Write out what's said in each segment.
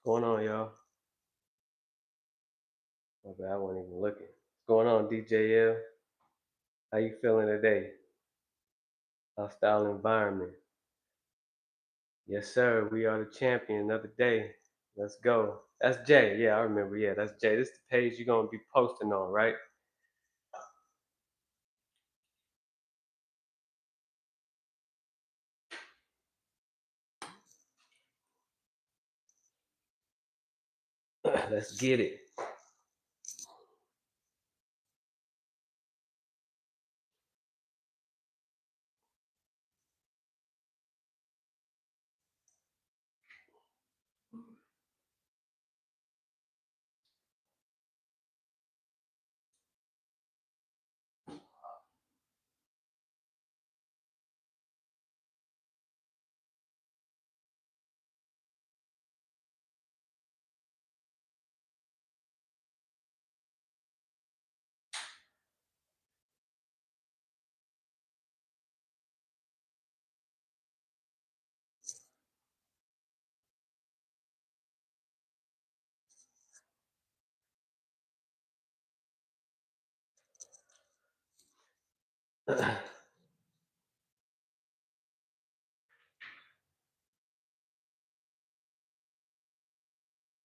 What's going on, y'all? My bad, I wasn't even looking. What's going on, DJL? How you feeling today? Hostile environment. Yes, sir. We are the champion. Another day. Let's go. That's Jay. Yeah, I remember. Yeah, that's Jay. This is the page you're gonna be posting on, right? Let's get it.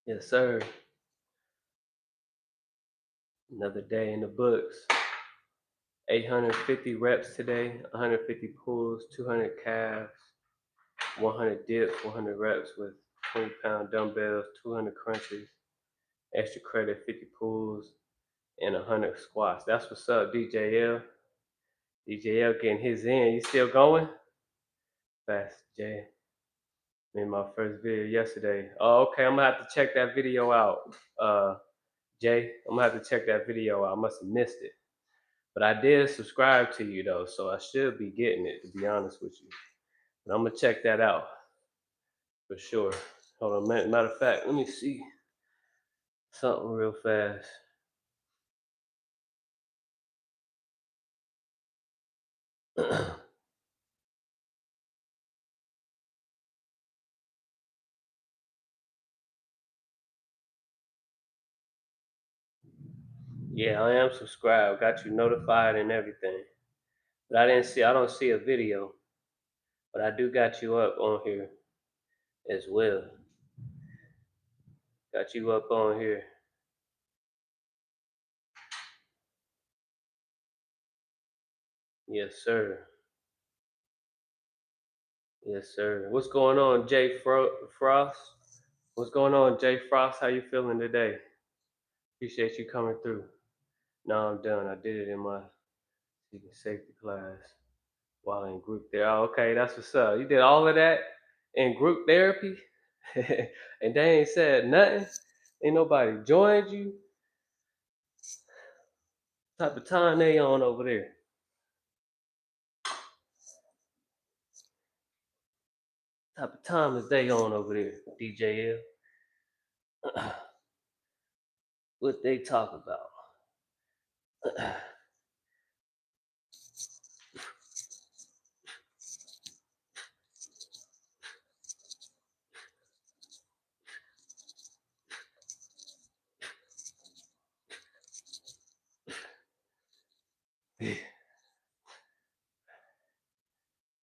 Yes, sir. Another day in the books. 850 reps today, 150 pulls, 200 calves, 100 dips, 100 reps with 20-pound dumbbells, 200 crunches, extra credit, 50 pulls, and 100 squats. That's what's up, DJL. DJL getting his in. You still going? Fast, Jay. Made my first video yesterday. Oh, okay. I'm gonna have to check that video out. Jay, I'm gonna have to check that video out. I must have missed it. But I did subscribe to you though, so I should be getting it, to be honest with you. But I'm gonna check that out for sure. Hold on, matter of fact, let me see something real fast. Yeah, I am subscribed. Got you notified and everything. But I don't see a video. But I do got you up on here as well. Got you up on here. Yes, sir. Yes, sir. What's going on, Jay Frost? What's going on, Jay Frost? How you feeling today? Appreciate you coming through. No, I'm done. I did it in my safety class while in group there. Oh, okay, that's what's up. You did all of that in group therapy? And they ain't said nothing? Ain't nobody joined you? What type of time they on over there? What type of time is they on over there, DJL? What they talk about?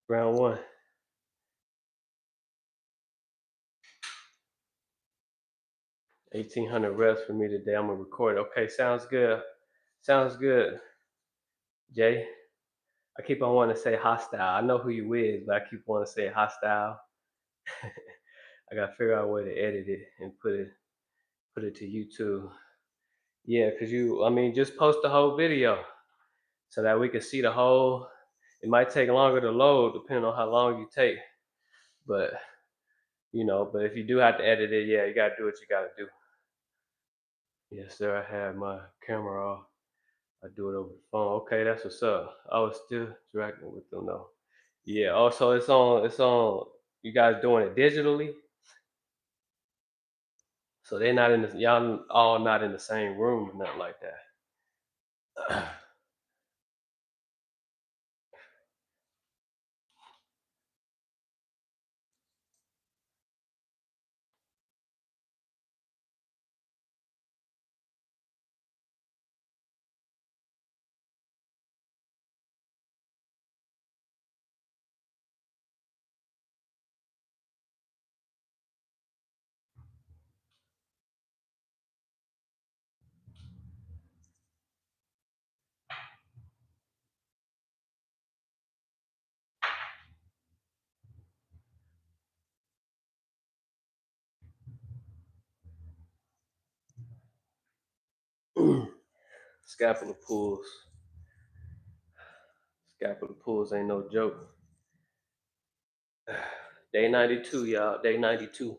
Round one. 1,800 reps for me today. I'm gonna record it. Okay, sounds good. Sounds good, Jay. I keep on wanting to say hostile. I know who you is, but I keep wanting to say hostile. I gotta figure out a way to edit it and put it to YouTube. Yeah, cause just post the whole video so that we can see the whole. It might take longer to load depending on how long you take, but but if you do have to edit it, yeah, you gotta do what you gotta do. Yes, sir. I had my camera off. I do it over the phone. Okay, that's what's up. I was still interacting with them though. Yeah. Also, it's on. It's on. You guys doing it digitally, so they're not in the. Y'all all not in the same room or nothing like that. Scapula pulls. Scapula pulls ain't no joke. Day 92, y'all. Day 92.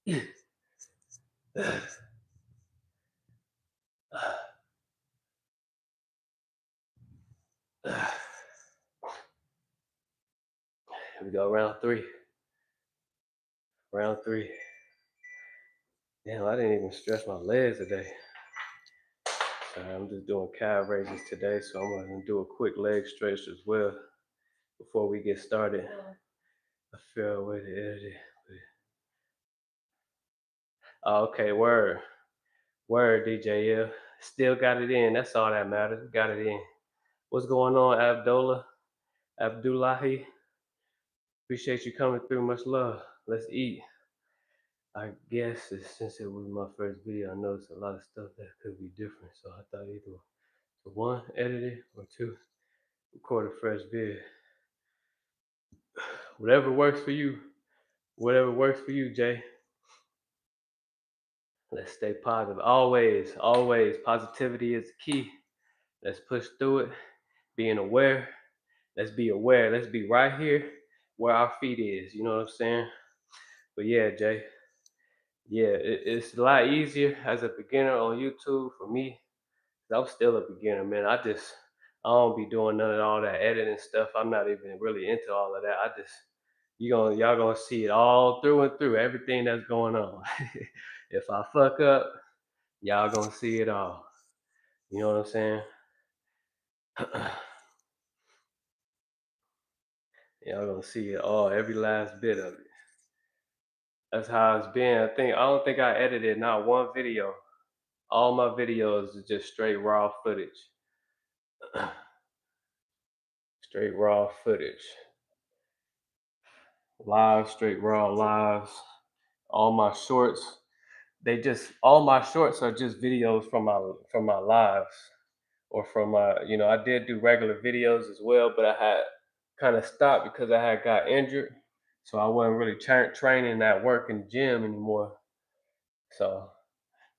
Here we go, round 3. Round 3. Damn, I didn't even stretch my legs today. I'm just doing calf raises today, so I'm gonna do a quick leg stretch as well before we get started. I feel a way to edit it. Oh, okay, word, DJ. Yeah, still got it in. That's all that matters. Got it in. What's going on, Abdullahi? Appreciate you coming through. Much love. Let's eat. I guess since it was my first video, I noticed a lot of stuff that could be different. So I thought either to 1, edit it, or 2, record a fresh vid. Whatever works for you. Whatever works for you, Jay. Let's stay positive. Always, always. Positivity is the key. Let's push through it. Being aware. Let's be aware. Let's be right here where our feet is. You know what I'm saying? But yeah, Jay. Yeah, it's a lot easier as a beginner on YouTube for me. I'm still a beginner, man. I don't be doing none of all that editing stuff. I'm not even really into all of that. Y'all gonna see it all through and through, everything that's going on. If I fuck up, y'all gonna see it all. You know what I'm saying? Y'all gonna see it all, every last bit of it. That's how it's been. I don't think I edited not one video. All my videos is just straight raw footage. Straight raw footage. Live, straight raw lives. All my shorts, all my shorts are just videos from my lives, or from my, I did do regular videos as well, but I had kind of stopped because I had got injured. So I wasn't really training at work in the gym anymore. So,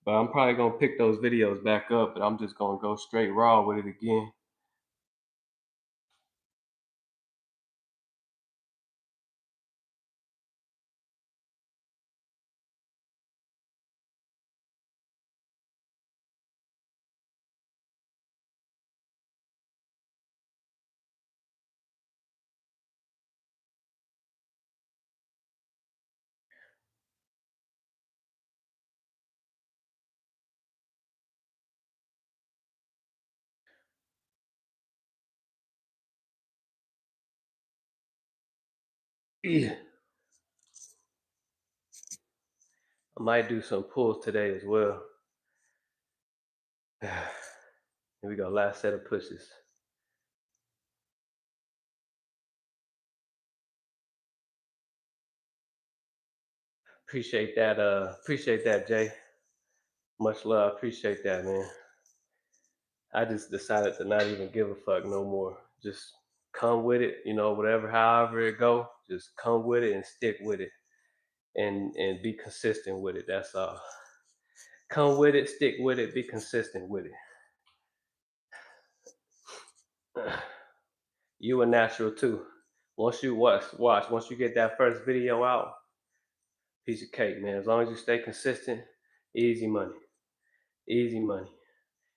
but I'm probably gonna pick those videos back up, but I'm just gonna go straight raw with it again. Yeah. I might do some pulls today as well. Here we go, last set of pushes. Appreciate that, Jay. Much love. Appreciate that, man. I just decided to not even give a fuck no more. Just come with it, whatever, however it go. Just come with it and stick with it, and be consistent with it. That's all. Come with it, stick with it, be consistent with it. You a natural too. Once you watch. Once you get that first video out, piece of cake, man. As long as you stay consistent, easy money, easy money.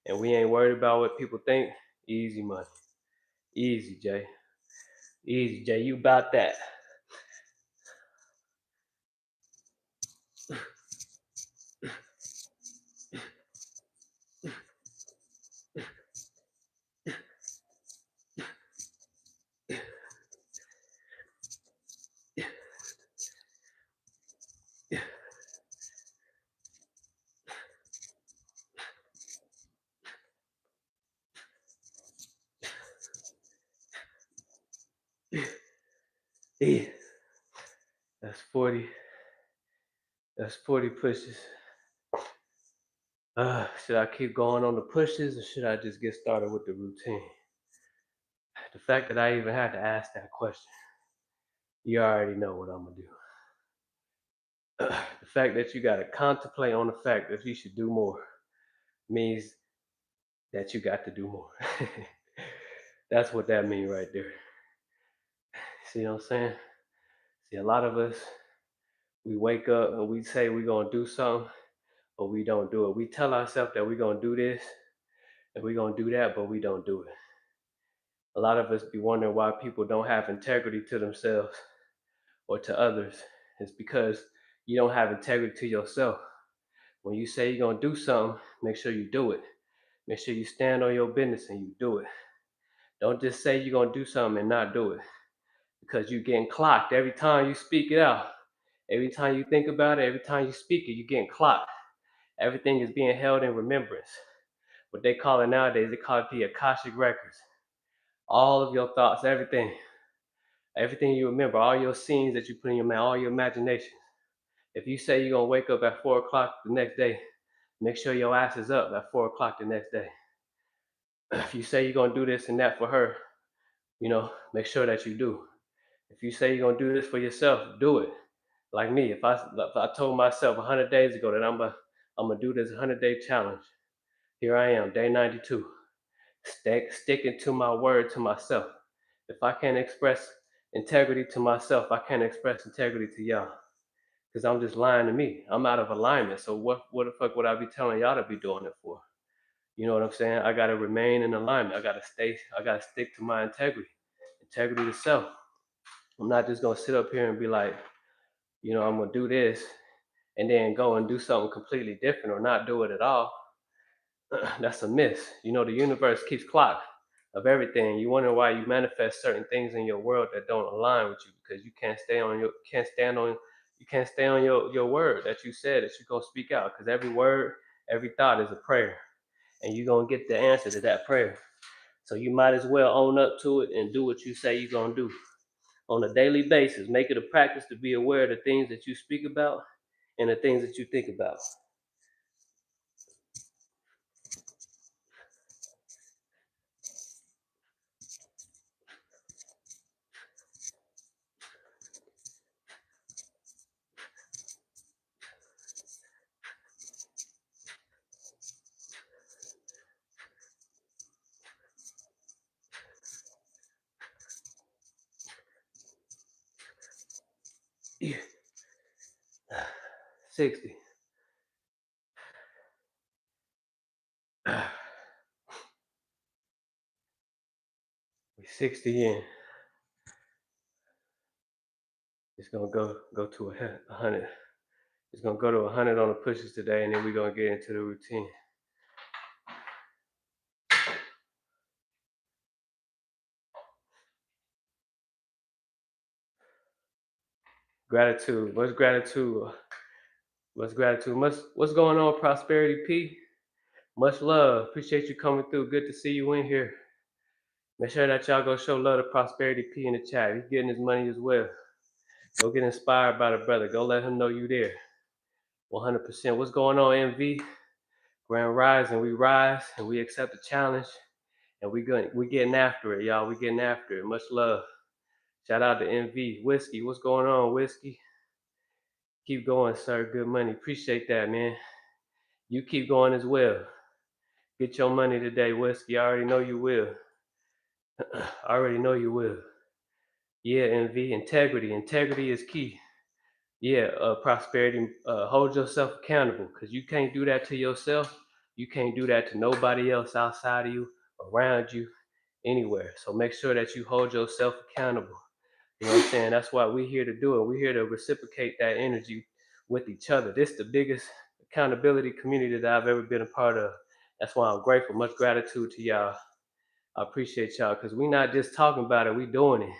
And we ain't worried about what people think. Easy money, easy, Jay. Easy, Jay. You about that? Yeah. That's 40. That's 40 pushes. Should I keep going on the pushes or should I just get started with the routine? The fact that I even had to ask that question, you already know what I'm gonna do. The fact that you gotta contemplate on the fact that you should do more means that you got to do more. That's what that means right there. See what I'm saying? See, a lot of us, we wake up and we say we're gonna do something, but we don't do it. We tell ourselves that we're gonna do this and we're gonna do that, but we don't do it. A lot of us be wondering why people don't have integrity to themselves or to others. It's because you don't have integrity to yourself. When you say you're gonna do something, make sure you do it. Make sure you stand on your business and you do it. Don't just say you're gonna do something and not do it. Because you're getting clocked every time you speak it out. Every time you think about it, every time you speak it, you're getting clocked. Everything is being held in remembrance. What they call it nowadays, they call it the Akashic records. All of your thoughts, everything you remember, all your scenes that you put in your mind, all your imaginations. If you say you're gonna wake up at 4 o'clock the next day, make sure your ass is up at 4 o'clock the next day. If you say you're gonna do this and that for her, make sure that you do. If you say you're gonna do this for yourself, do it. Like me, if I told myself 100 days ago that I'm gonna do this 100-day challenge, here I am, day 92, sticking to my word to myself. If I can't express integrity to myself, I can't express integrity to y'all. Because I'm just lying to me. I'm out of alignment. So what the fuck would I be telling y'all to be doing it for? You know what I'm saying? I gotta remain in alignment. I gotta stick to my integrity. Integrity to self. I'm not just gonna sit up here and be like, I'm gonna do this and then go and do something completely different or not do it at all. That's a miss. The universe keeps clock of everything. You wonder why you manifest certain things in your world that don't align with you because you can't stay on your word that you said that you're gonna speak out. Because every word, every thought is a prayer, and you're gonna get the answer to that prayer. So you might as well own up to it and do what you say you're gonna do on a daily basis. Make it a practice to be aware of the things that you speak about and the things that you think about. 60. We're 60 in. It's gonna go to 100. It's gonna go to 100 on the pushes today, and then we're gonna get into the routine. Gratitude. What's gratitude? What's gratitude? What's going on, Prosperity P? Much love. Appreciate you coming through. Good to see you in here. Make sure that y'all go show love to Prosperity P in the chat. He's getting his money as well. Go get inspired by the brother. Go let him know you there. 100%. What's going on, MV? Grand Rising. We rise and we accept the challenge, and we getting after it, y'all. We getting after it. Much love. Shout out to MV. Whiskey. What's going on, Whiskey? Keep going, sir. Good money. Appreciate that, man. You keep going as well. Get your money today, Whiskey. I already know you will. I already know you will. Yeah, MV. Integrity. Integrity is key. Yeah, Prosperity. Hold yourself accountable, because you can't do that to yourself. You can't do that to nobody else outside of you, around you, anywhere. So make sure that you hold yourself accountable. You know what I'm saying? That's why we're here to do it. We're here to reciprocate that energy with each other. This is the biggest accountability community that I've ever been a part of. That's why I'm grateful. Much gratitude to y'all. I appreciate y'all, because we're not just talking about it, we doing it.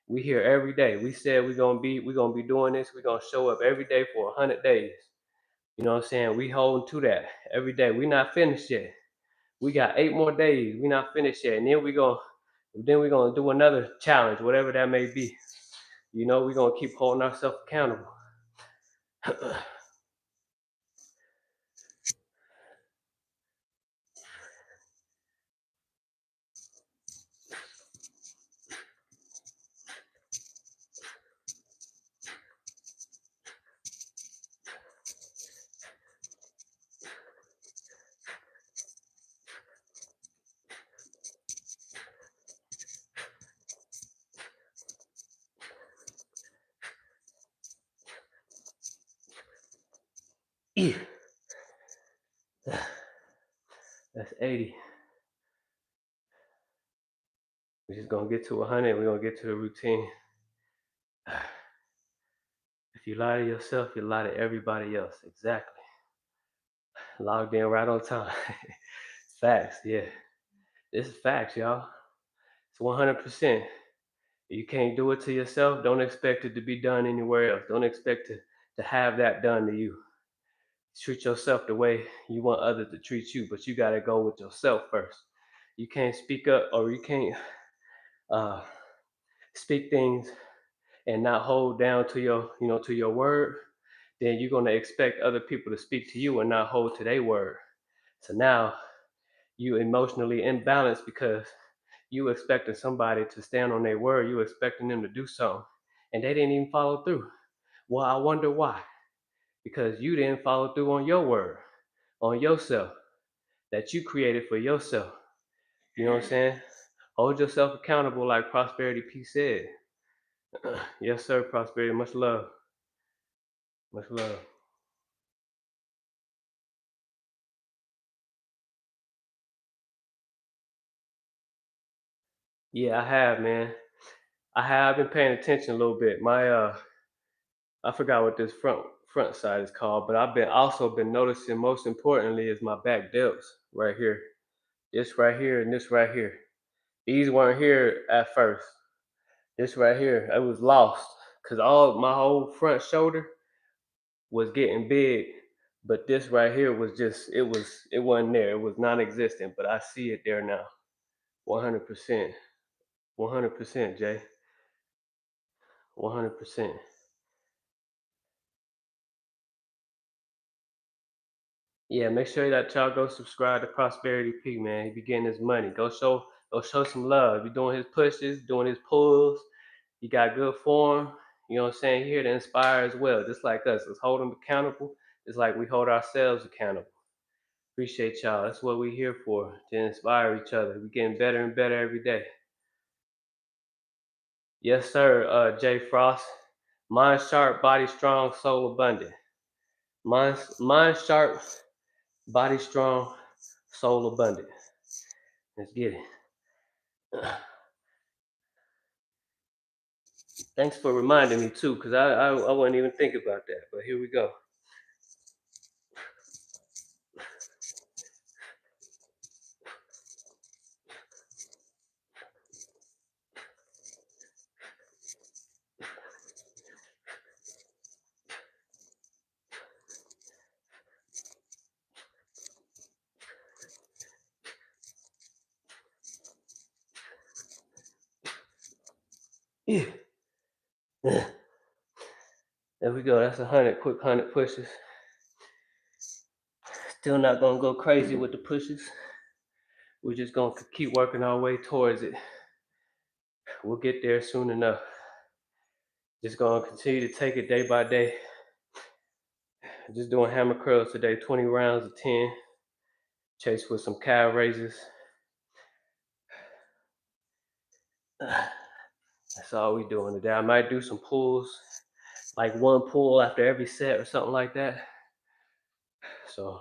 We here every day. We said we're gonna be doing this. We're gonna show up every day for 100 days. You know what I'm saying? We holding to that every day. We not finished yet. We got 8 more days. We not finished yet. And then we're gonna do another challenge, whatever that may be. We're gonna keep holding ourselves accountable. That's 80. We're just gonna get to 100. We're gonna get to the routine. If you lie to yourself, you lie to everybody else. Exactly. Logged in right on time. Facts, yeah. This is facts, y'all. It's 100%. You can't do it to yourself. Don't expect it to be done anywhere else. Don't expect to have that done to you. Treat yourself the way you want others to treat you, but you got to go with yourself first. You can't speak up, or you can't uh, speak things and not hold down to to your word. Then you're gonna expect other people to speak to you and not hold to their word. So now you emotionally imbalanced because you expecting somebody to stand on their word. You expecting them to do something, and they didn't even follow through. Well, I wonder why. Because you didn't follow through on your word, on yourself, that you created for yourself. You know what I'm saying? Hold yourself accountable, like Prosperity P said. Yes, sir, Prosperity. Much love. Much love. Yeah, I have, man. I have been paying attention a little bit. I forgot what this front side is called, but I've been also been noticing. Most importantly, is my back delts right here. This right here and this right here. These weren't here at first. This right here, I was lost because all my whole front shoulder was getting big, but this right here was just it wasn't there. It was non-existent, but I see it there now. 100%. 100%, Jay. 100%. Yeah, make sure that y'all go subscribe to Prosperity P, man. He be getting his money. Go show some love. He doing his pushes, doing his pulls. He got good form. You know what I'm saying? Here to inspire as well, just like us. Let's hold him accountable. It's like we hold ourselves accountable. Appreciate y'all. That's what we're here for, to inspire each other. We're getting better and better every day. Yes, sir, Jay Frost. Mind sharp, body strong, soul abundant. Mind sharp, body strong, soul abundant. Let's get it. Thanks for reminding me too, because I wasn't even thinking about that. But here we go. Yeah. There we go. That's 100 quick 100 pushes. Still not gonna go crazy with the pushes. We're just gonna keep working our way towards it. We'll get there soon enough. Just gonna continue to take it day by day. Just doing hammer curls today, 20 rounds of 10. Chase with some calf raises. That's all we doing today. I might do some pulls, like one pull after every set or something like that. So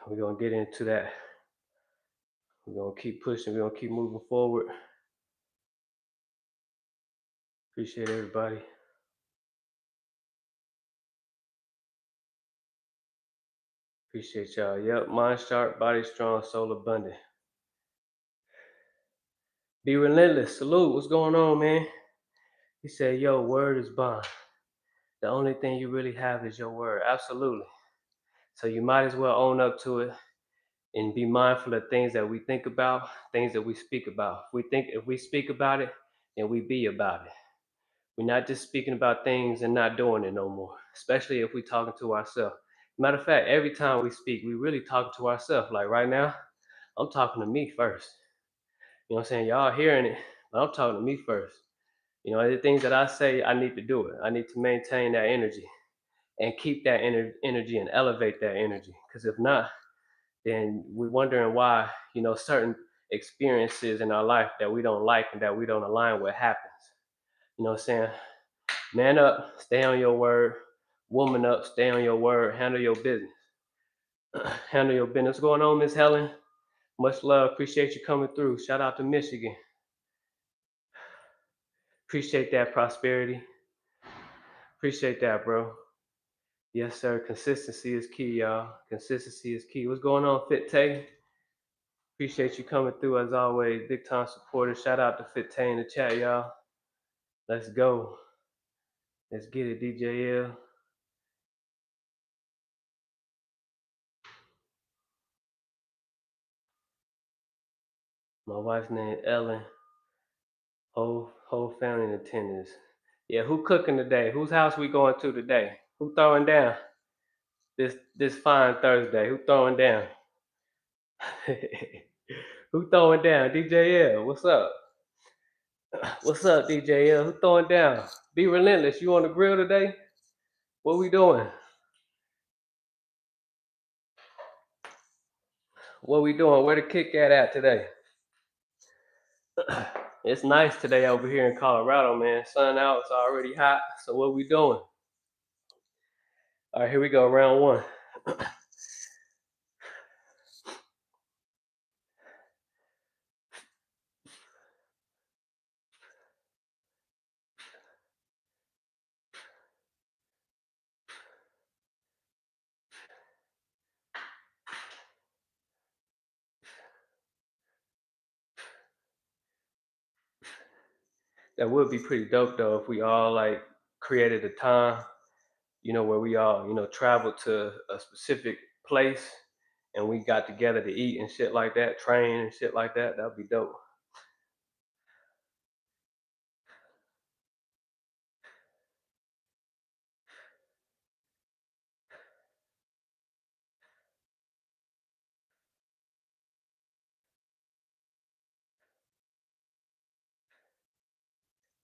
we're gonna get into that. We're gonna keep pushing. We're gonna keep moving forward. Appreciate everybody. Appreciate y'all. Yep, mind sharp, body strong, soul abundant. Be relentless. Salute. What's going on, man? He said, yo, word is bond. The only thing you really have is your word. Absolutely. So you might as well own up to it and be mindful of things that we think about, things that we speak about. If we speak about it, then we be about it. We're not just speaking about things and not doing it no more, especially if we're talking to ourselves. Matter of fact, every time we speak, we really talk to ourselves. Like right now, I'm talking to me first. You know what I'm saying? Y'all hearing it, but I'm talking to me first. You know, the things that I say, I need to do it. I need to maintain that energy and keep that energy and elevate that energy. Because if not, then we're wondering why, certain experiences in our life that we don't like and that we don't align with happens. You know what I'm saying? Man up, stay on your word, Woman up, stay on your word, handle your business. Handle your business. What's going on, Miss Helen? Much love. Appreciate you coming through. Shout out to Michigan. Appreciate that prosperity. Appreciate that, bro. Yes, sir. Consistency is key, y'all. Consistency is key. What's going on, Fit Tay? Appreciate you coming through as always. Big time supporter. Shout out to Fit Tay in the chat, y'all. Let's go. Let's get it, DJL. My wife's name Ellen. Whole family in attendance. Yeah, who cooking today? Whose house we going to today? Who throwing down? This fine Thursday. Who throwing down? Who throwing down? DJL, what's up? What's up, DJL? Who throwing down? Be relentless. You on the grill today? What we doing? What we doing? Where the Kit Kat at today? It's nice today over here in Colorado, man. Sun out, it's already hot. So what we doing? All right, here we go, round one. That would be pretty dope though if we all like created a time, where we all, traveled to a specific place and we got together to eat and shit like that, train and shit like that. That'd be dope.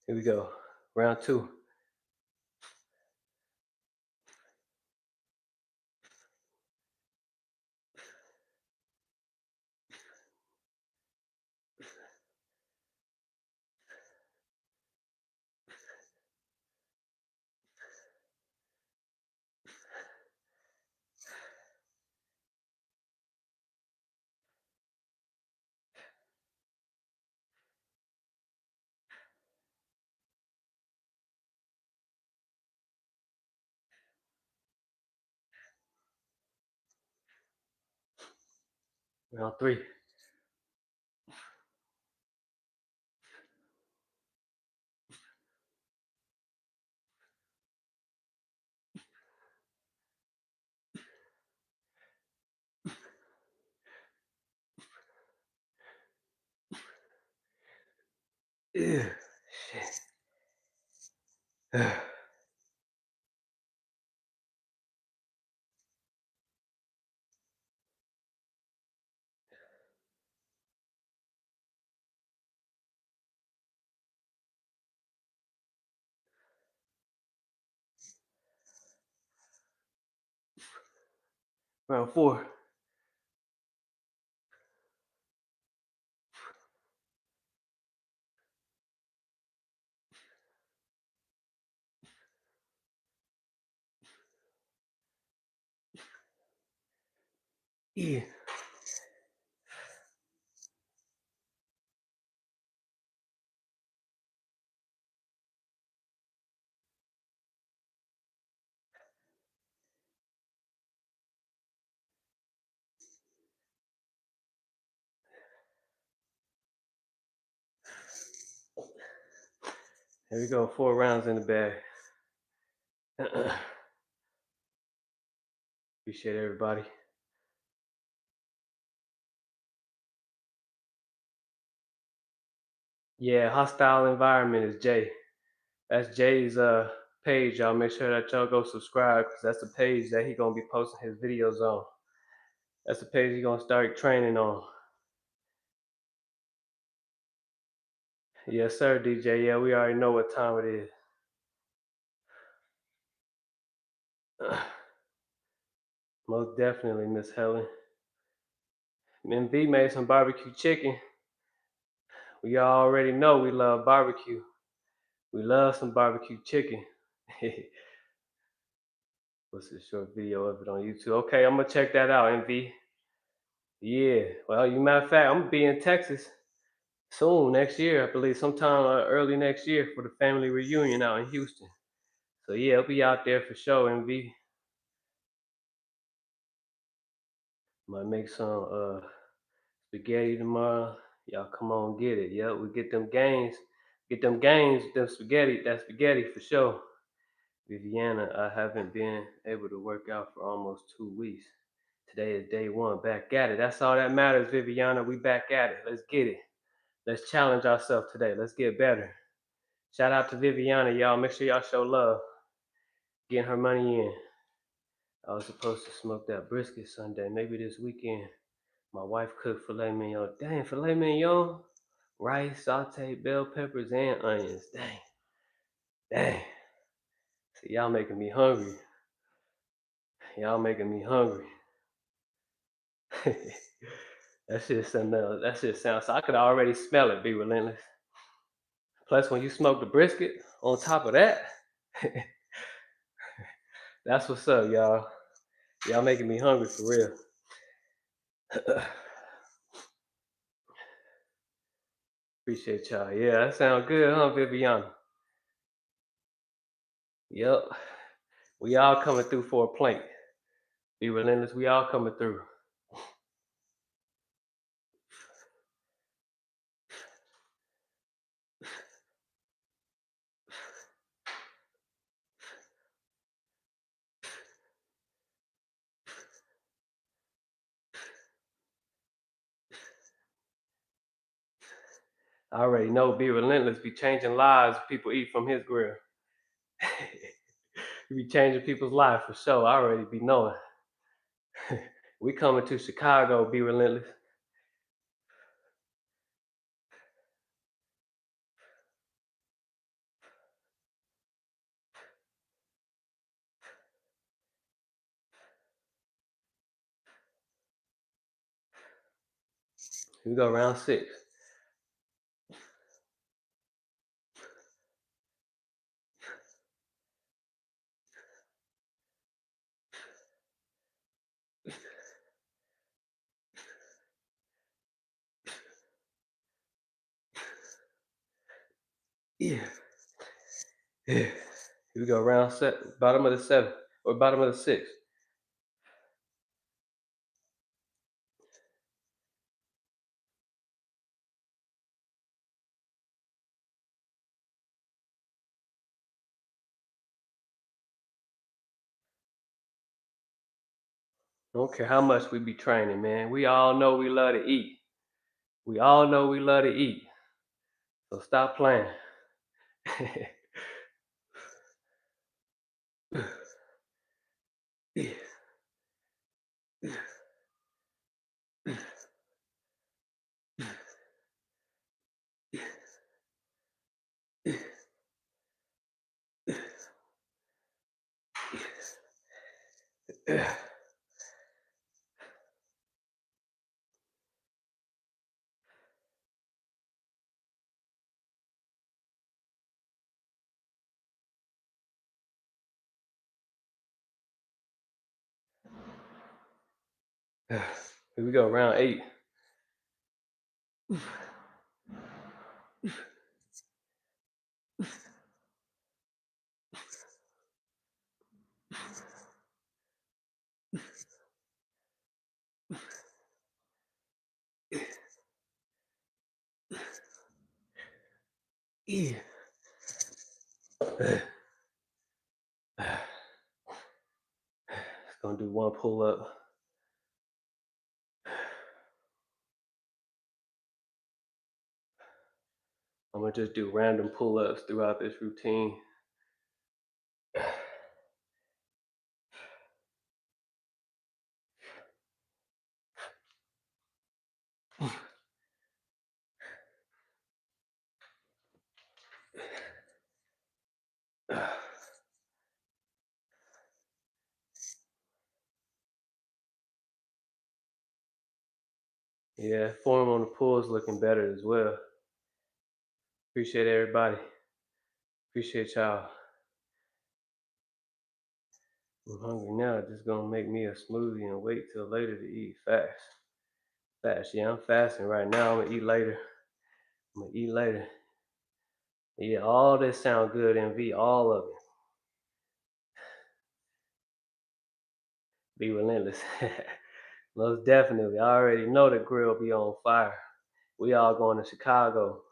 Here we go. Round two. Round three. Ew, shit. Round four. Yeah. Here we go. 4 rounds in the bag. Appreciate everybody. Yeah, hostile environment is Jay. That's Jay's page. Y'all make sure that y'all go subscribe because that's the page that he gonna be posting his videos on. That's the page he gonna start training on. Yes, sir, DJ. Yeah, we already know what time it is. Most definitely, Miss Helen. And V made some barbecue chicken. We already know we love barbecue. We love some barbecue chicken. Posted a short video of it on YouTube. Okay, I'm gonna check that out, MV. Yeah. Well, you matter of fact, I'm gonna be in Texas soon next year. I believe sometime early next year for the family reunion out in Houston. So yeah, I'll be out there for sure, MV. Might make some spaghetti tomorrow. Y'all come on, get it. Yeah, we get them gains. Get them gains, them spaghetti, that spaghetti for sure. Viviana, I haven't been able to work out for almost 2 weeks. Today is day one. Back at it. That's all that matters, Viviana. We back at it. Let's get it. Let's challenge ourselves today. Let's get better. Shout out to Viviana, y'all. Make sure y'all show love. Getting her money in. I was supposed to smoke that brisket Sunday. Maybe this weekend. My wife cooked filet mignon. Dang, filet mignon? Rice, sauteed bell peppers, and onions. Dang. Dang. See, y'all making me hungry. Y'all making me hungry. That shit something else. That shit sounds. So I could already smell it. Be relentless. Plus, when you smoke the brisket on top of that, that's what's up, y'all. Y'all making me hungry for real. Appreciate y'all. Yeah, that sounds good, huh, Viviana? Yep. We all coming through for a plank. Be relentless. We all coming through. I already know. Be relentless. Be changing lives. People eat from his grill. You be changing people's lives for sure. I already be knowing. We coming to Chicago. Be relentless. We go round 6. Yeah. Yeah. Here we go round 7. Bottom of the 7 or bottom of the 6. I don't care how much we be training, man. We all know we love to eat. We all know we love to eat. So stop playing. Here we go, round 8. Yeah. It's gonna do one pull up. I'm gonna just do random pull ups throughout this routine. Yeah, form on the pulls looking better as well. Appreciate everybody. Appreciate y'all. I'm hungry now. Just gonna make me a smoothie and wait till later to eat. Fast. Fast. Yeah, I'm fasting right now. I'm gonna eat later. I'm gonna eat later. Yeah, all this sound good, MV. All of it. Be relentless. Most definitely. I already know the grill be on fire. We all going to Chicago.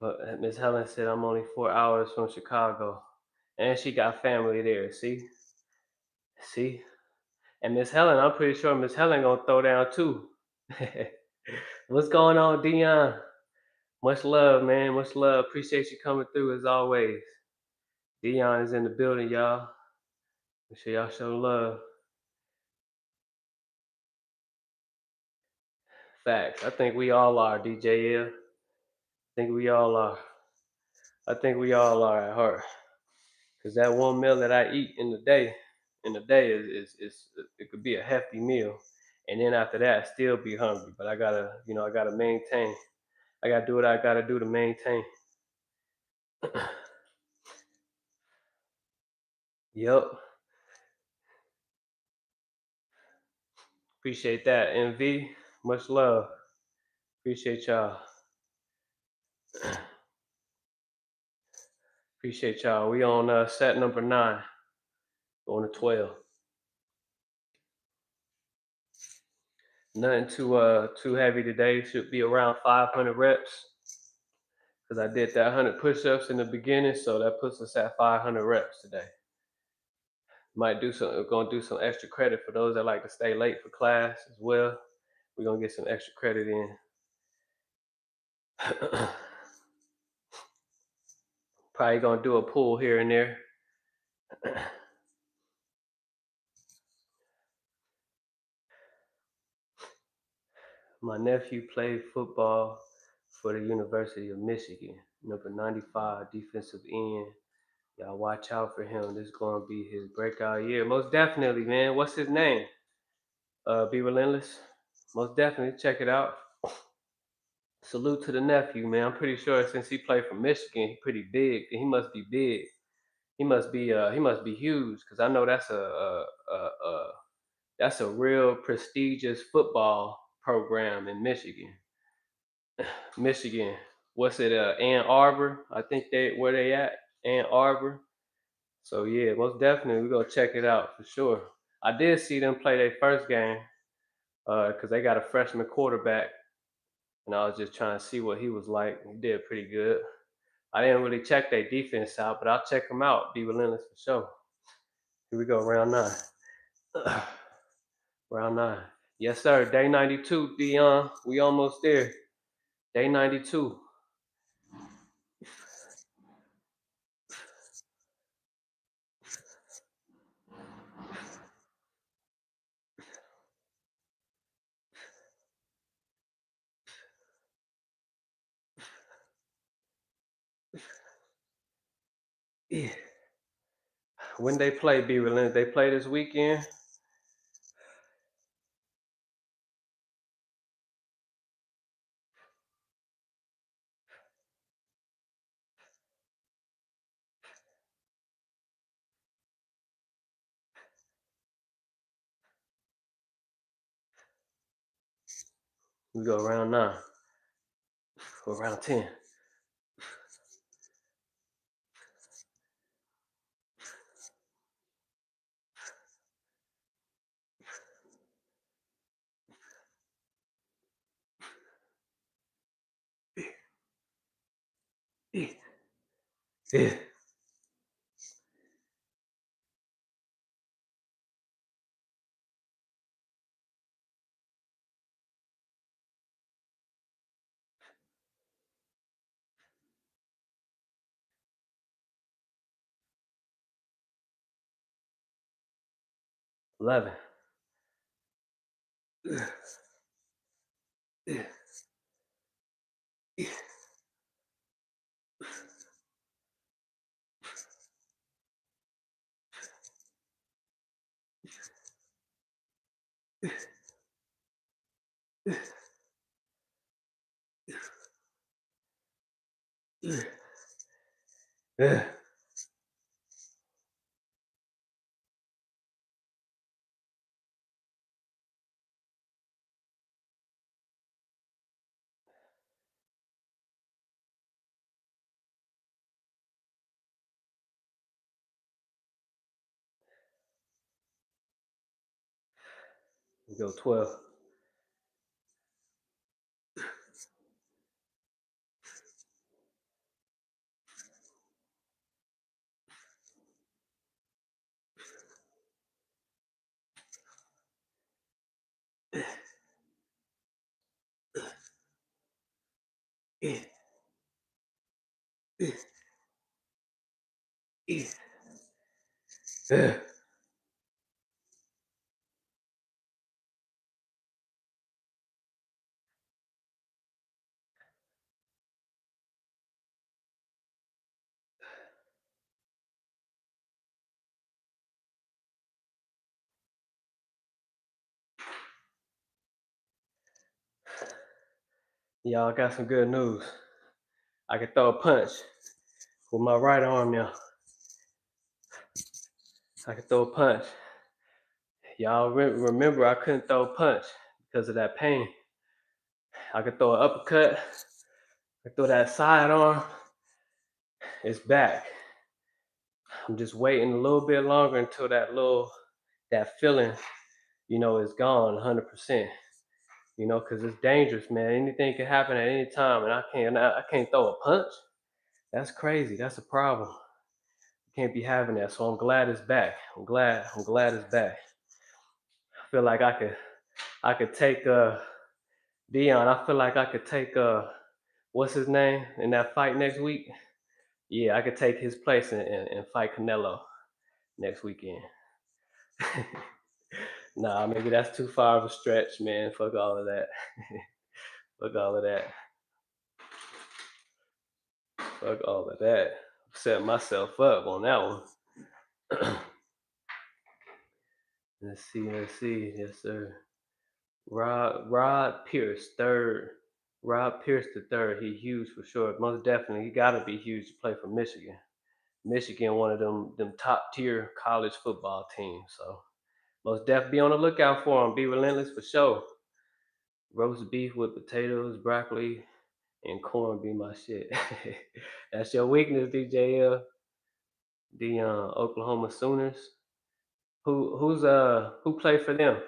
But Miss Helen said I'm only 4 hours from Chicago. And she got family there. See? See? And Miss Helen, I'm pretty sure Miss Helen gonna throw down too. What's going on, Dion? Much love, man. Much love. Appreciate you coming through as always. Dion is in the building, y'all. Make sure y'all show love. Facts. I think we all are, DJL. I think we all are. I think we all are at heart. Cause that one meal that I eat in the day is it could be a hefty meal. And then after that, I still be hungry. But I gotta, I gotta maintain. I gotta do what I gotta do to maintain. Yep. Appreciate that. MV, much love. Appreciate y'all. Appreciate y'all. We on set number 9, going to 12. Nothing too heavy today. Should be around 500 reps. Cause I did that 100 push-ups in the beginning, so that puts us at 500 reps today. Might do some. We're gonna do some extra credit for those that like to stay late for class as well. We're gonna get some extra credit in. Probably gonna do a pull here and there. My nephew played football for the University of Michigan, number 95 defensive end. Y'all watch out for him. This is gonna be his breakout year. Most definitely, man. What's his name? Be Relentless. Most definitely check it out. Salute to the nephew, man. I'm pretty sure since he played for Michigan, he's pretty big. He must be big. He must be huge because I know that's a real prestigious football program in Michigan. Michigan. What's it? Ann Arbor. I think where they at. Ann Arbor. So yeah, most definitely we gonna check it out for sure. I did see them play their first game because they got a freshman quarterback, and I was just trying to see what he was like. He did pretty good. I didn't really check their defense out, but I'll check them out. Be relentless for sure. Here we go, round 9. Round 9. Yes, sir. Day 92, Dion. We almost there. Day 92. Yeah. When they play, Be Relentless, they play this weekend. We go round 9 or round 10. Yeah. 11. Go 12. Y'all, I got some good news. I can throw a punch with my right arm now. I can throw a punch. Y'all remember I couldn't throw a punch because of that pain. I could throw an uppercut. I throw that sidearm. It's back. I'm just waiting a little bit longer until that feeling, is gone 100%. Because it's dangerous, man. Anything can happen at any time, and I can't throw a punch. That's crazy. That's a problem. Can't be having that. So I'm glad it's back. I'm glad it's back. I feel like I could take Dion. I feel like I could take what's his name in that fight next week. Yeah, I could take his place and fight Canelo next weekend. Nah, maybe that's too far of a stretch, man. Fuck all of that. Fuck all of that. Fuck all of that. Set myself up on that one. Let's see. Yes, sir. Rod Pierce, third. Rod Pierce the third. He huge for sure. Most definitely, he gotta be huge to play for Michigan. Michigan, one of them top tier college football teams. So most definitely be on the lookout for him. Be relentless for sure. Roast beef with potatoes, broccoli, and corn be my shit. That's your weakness, DJL. The Oklahoma Sooners. Who play for them?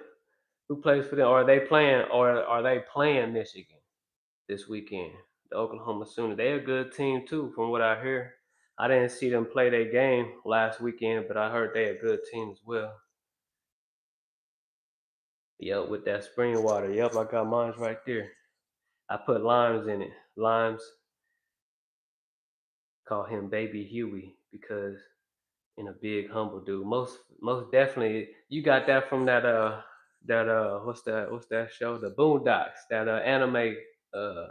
Who plays for them? Or are they playing Michigan this weekend? The Oklahoma Sooners. They're a good team too, from what I hear. I didn't see them play their game last weekend, but I heard they're a good team as well. Yep, with that spring water. Yep, I got mine right there. I put limes in it. Limes. Call him Baby Huey because in a big humble dude. Most definitely, you got that from that what's that show? The Boondocks. That anime uh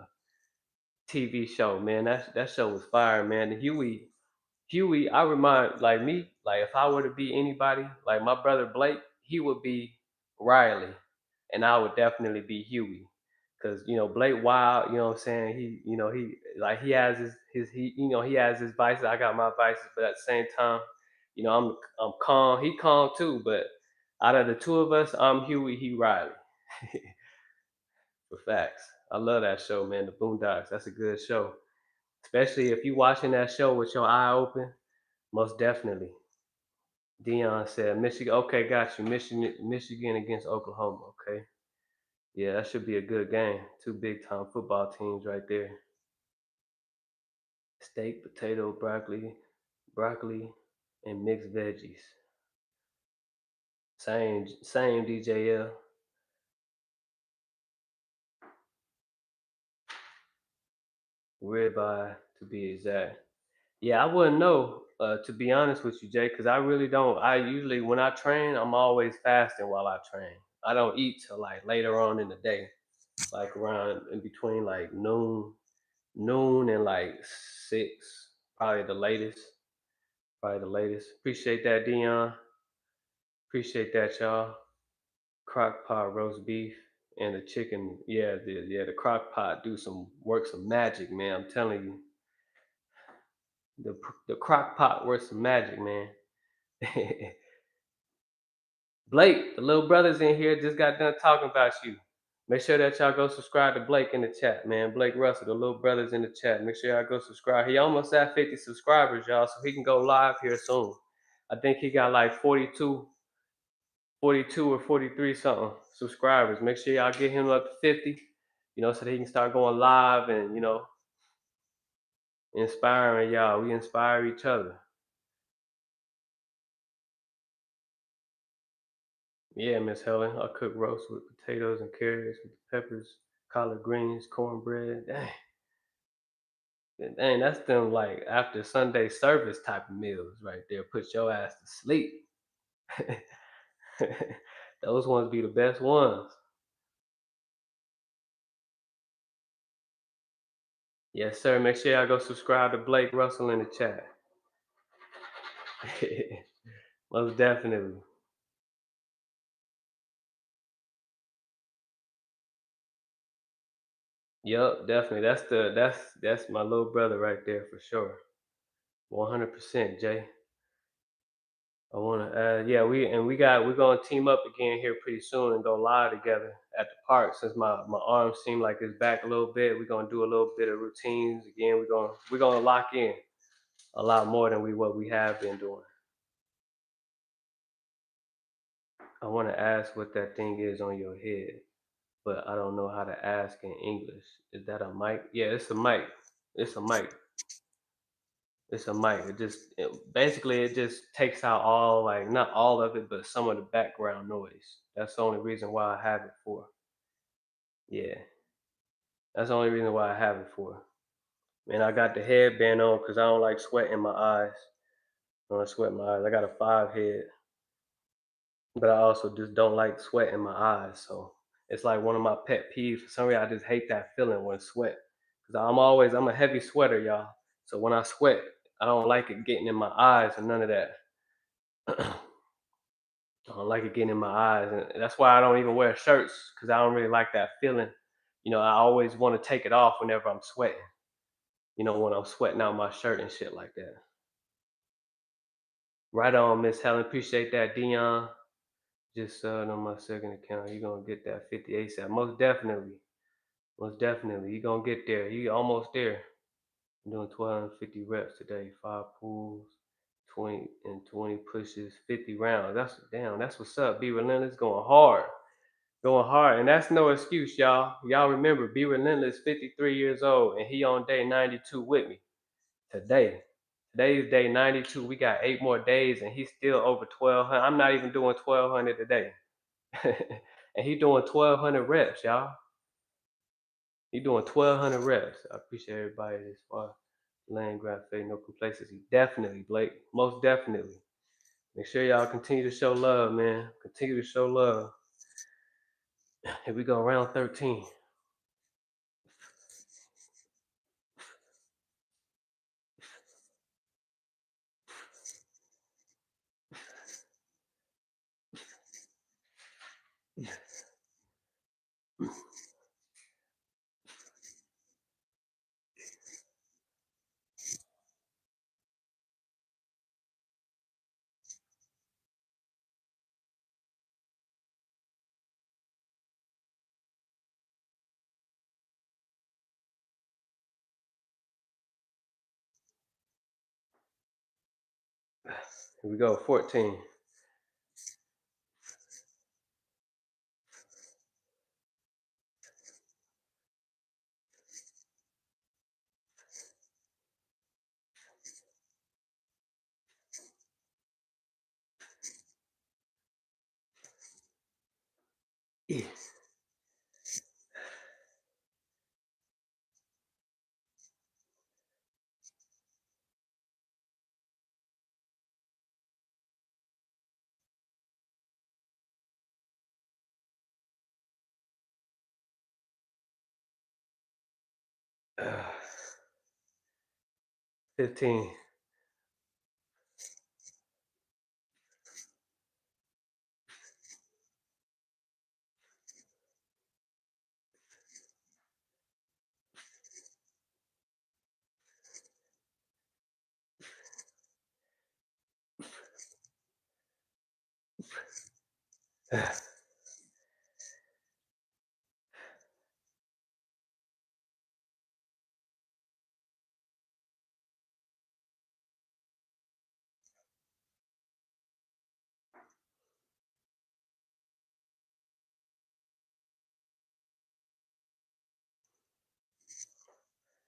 TV show, man. That show was fire, man. The Huey, I remind like me, like if I were to be anybody, like my brother Blake, he would be Riley, and I would definitely be Huey, because Blake Wild, you know what I'm saying? He has he has his vices. I got my vices, but at the same time, I'm calm. He calm too, but out of the two of us, I'm Huey. He Riley. For facts. I love that show, man. The Boondocks. That's a good show, especially if you watching that show with your eye open. Most definitely. Dion said Michigan. Okay, got you. Michigan against Oklahoma. Okay, yeah, that should be a good game. Two big time football teams right there. Steak, potato, broccoli, and mixed veggies. Same DJL. Ribeye to be exact. Yeah, I wouldn't know. To be honest with you, Jay, because I really don't. I usually when I train, I'm always fasting while I train. I don't eat till like later on in the day, like around in between like noon and like 6, probably the latest. Probably the latest. Appreciate that, Dion. Appreciate that, y'all. Crock pot roast beef and the chicken. Yeah, the crock pot work some magic, man. I'm telling you, the crock pot works some magic, man. Blake, the little brothers in here just got done talking about you. Make sure that y'all go subscribe to Blake in the chat, man. Blake Russell, the little brothers in the chat. Make sure y'all go subscribe. He almost at 50 subscribers, y'all, so he can go live here soon. I think he got like 42 42 or 43 something subscribers. Make sure y'all get him up to 50, so that he can start going live and, inspiring y'all. We inspire each other. Yeah, Miss Helen. I cook roast with potatoes and carrots with peppers, collard greens, cornbread. Dang, that's them like after Sunday service type of meals right there. Put your ass to sleep. Those ones be the best ones. Yes, sir. Make sure y'all go subscribe to Blake Russell in the chat. Most definitely. Yup, definitely. That's my little brother right there for sure. 100%, Jay. I wanna yeah, we're gonna team up again here pretty soon and go live together at the park since my arm seemed like it's back a little bit. We're gonna do a little bit of routines again. We're gonna lock in a lot more than what we have been doing. I wanna ask what that thing is on your head, but I don't know how to ask in English. Is that a mic? Yeah, it's a mic. It's a mic. It's a mic. Basically it just takes out all, like, not all of it, but some of the background noise. That's the only reason why I have it for. Yeah, that's the only reason why I have it for. And I got the headband on because I don't like sweat in my eyes. I don't sweat in my eyes. I got a 5 head, but I also just don't like sweat in my eyes. So it's like one of my pet peeves. For some reason, I just hate that feeling when sweat. Cause I'm a heavy sweater, y'all. So when I sweat, I don't like it getting in my eyes and none of that. I don't like it getting in my eyes, and that's why I don't even wear shirts because I don't really like that feeling. I always want to take it off whenever I'm sweating. When I'm sweating out my shirt and shit like that. Right on, Miss Helen. Appreciate that, Dion. Just on my second account. You're gonna get that 50 ASAP. Most definitely. Most definitely. You're gonna get there. You almost there. I'm doing 1,250 reps today. 5 pulls, 20 and 20 pushes, 50 rounds. That's what's up. Be relentless, going hard. Going hard. And that's no excuse, y'all. Y'all remember, Be Relentless, 53 years old, and he on day 92 with me today. Today's day 92. We got 8 more days, and he's still over 1,200. I'm not even doing 1,200 today. And he doing 1,200 reps, y'all. He doing 1,200 reps. I appreciate everybody this far. Land grab faith, no complacency. Definitely, Blake. Most definitely. Make sure y'all continue to show love, man. Continue to show love. Here we go, round 13. Here we go, 14. Yeah. 15.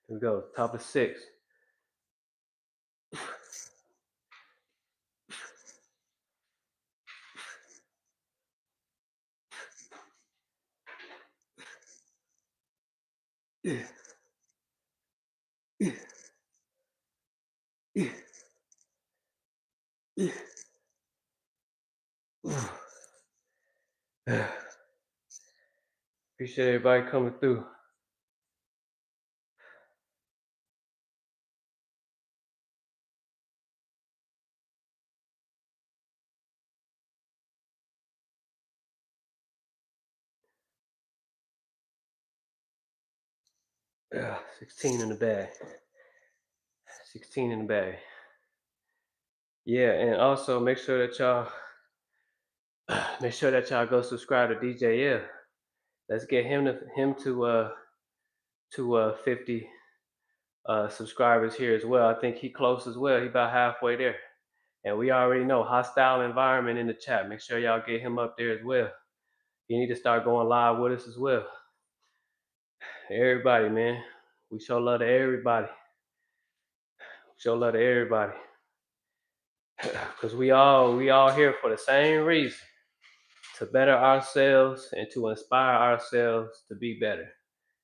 Here we go. Top of 6. Appreciate everybody coming through. Yeah, 16 in the bag. 16 in the bag. Yeah, and also make sure that y'all go subscribe to DJ L. Let's get him to 50 subscribers here as well. I think he close as well. He about halfway there. And we already know hostile environment in the chat. Make sure y'all get him up there as well. You need to start going live with us as well. Everybody, man. We show love to everybody. Show love to everybody. Because we all here for the same reason. To better ourselves and to inspire ourselves to be better.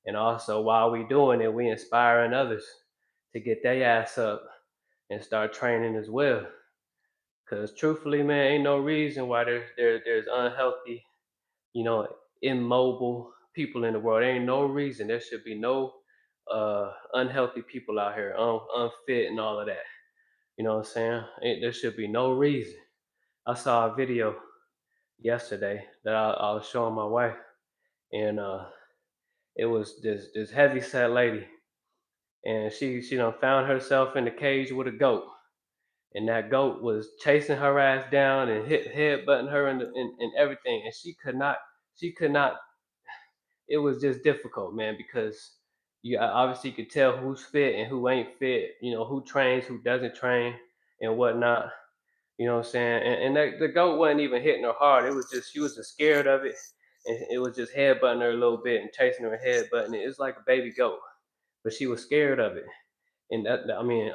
And also while we doing it, we inspiring others to get their ass up and start training as well. Because truthfully, man, ain't no reason why there's unhealthy, you know, immobile people in the world. There ain't no reason. There should be no unhealthy people out here, unfit and all of that. You know what I'm saying? There should be no reason. I saw a video yesterday that I was showing my wife, and it was this heavy set lady, and she done found herself in the cage with a goat, and that goat was chasing her ass down and headbutting her and everything, and she could not. It was just difficult, man, because you obviously could tell who's fit and who ain't fit, who trains, who doesn't train, and whatnot. You know what I'm saying? And the goat wasn't even hitting her hard. It was just she was just scared of it, and it was just headbutting her a little bit and chasing her headbutting it. It's like a baby goat, but she was scared of it. And I mean,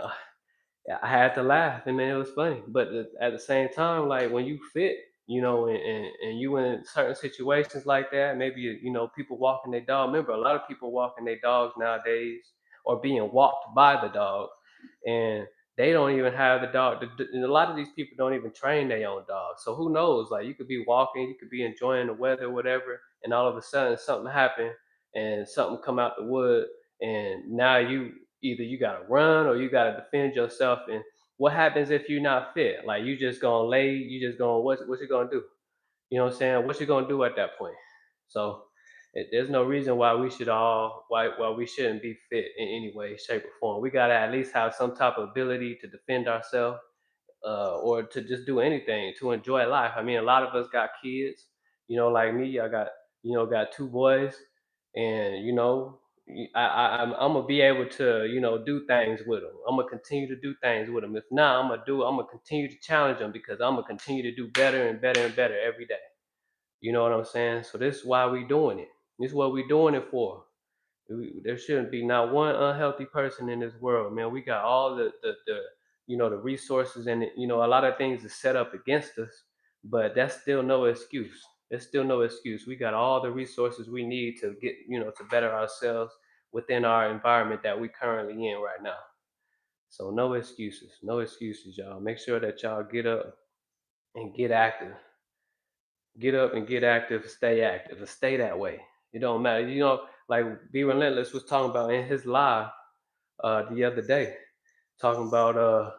I had to laugh, and man, it was funny. But at the same time, like when you fit, and you in certain situations like that, maybe people walking their dog. Remember, a lot of people walking their dogs nowadays, or being walked by the dog, and they don't even have the dog. And a lot of these people don't even train their own dog. So who knows? Like you could be walking, you could be enjoying the weather, whatever, and all of a sudden something happen, and something come out the wood, and now you gotta run or you gotta defend yourself. And what happens if you're not fit? Like you just gonna what's you gonna do? You know what I'm saying? What you gonna do at that point? So there's no reason why why we shouldn't be fit in any way, shape, or form. We gotta at least have some type of ability to defend ourselves, or to just do anything to enjoy life. I mean, a lot of us got kids, like me. I got got two boys, and I'm gonna be able to do things with them. I'm gonna continue to do things with them. If not, I'm gonna continue to challenge them because I'm gonna continue to do better and better and better every day. You know what I'm saying? So this is why we doing it. This is what we doing it for. There shouldn't be not one unhealthy person in this world, man. We got all the resources, and a lot of things is set up against us, but that's still no excuse. There's still no excuse. We got all the resources we need to get to better ourselves within our environment that we currently in right now. So no excuses, no excuses, y'all. Make sure that y'all get up and get active. Get up and get active, and stay that way. It don't matter. Like Be Relentless was talking about in his live the other day, talking about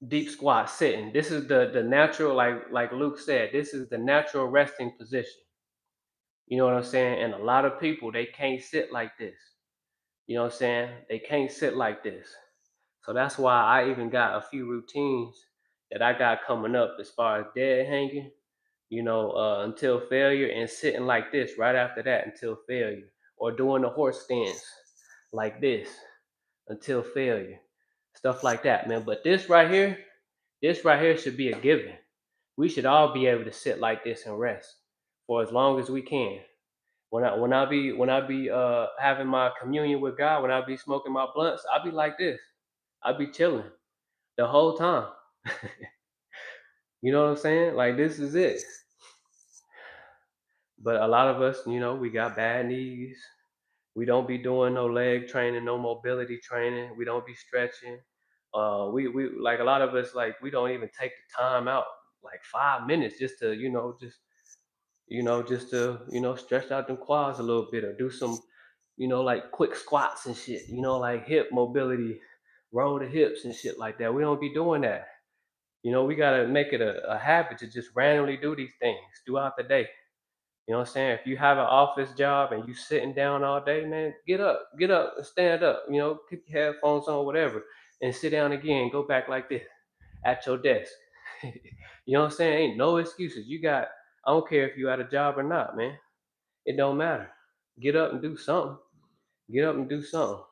deep squat sitting. This is the natural, like Luke said, this is the natural resting position. You know what I'm saying? And a lot of people, they can't sit like this. You know what I'm saying? They can't sit like this. So that's why I even got a few routines that I got coming up as far as dead hanging, until failure, and sitting like this right after that until failure, or doing the horse stance like this until failure, stuff like that, man. But this right here should be a given. We should all be able to sit like this and rest for as long as we can. When I be having my communion with God, when I be smoking my blunts, I be like this. I be chilling the whole time. You know what I'm saying? Like this is it. But a lot of us, we got bad knees. We don't be doing no leg training, no mobility training. We don't be stretching. We like a lot of us, like we don't even take the time out, like 5 minutes, just to just to stretch out them quads a little bit, or do some like quick squats and shit. Like hip mobility, roll the hips and shit like that. We don't be doing that. We gotta make it a habit to just randomly do these things throughout the day. You know what I'm saying? If you have an office job and you sitting down all day, man, get up and stand up. Keep your headphones on, whatever, and sit down again. Go back like this at your desk. You know what I'm saying? Ain't no excuses. I don't care if you at a job or not, man. It don't matter. Get up and do something. Get up and do something.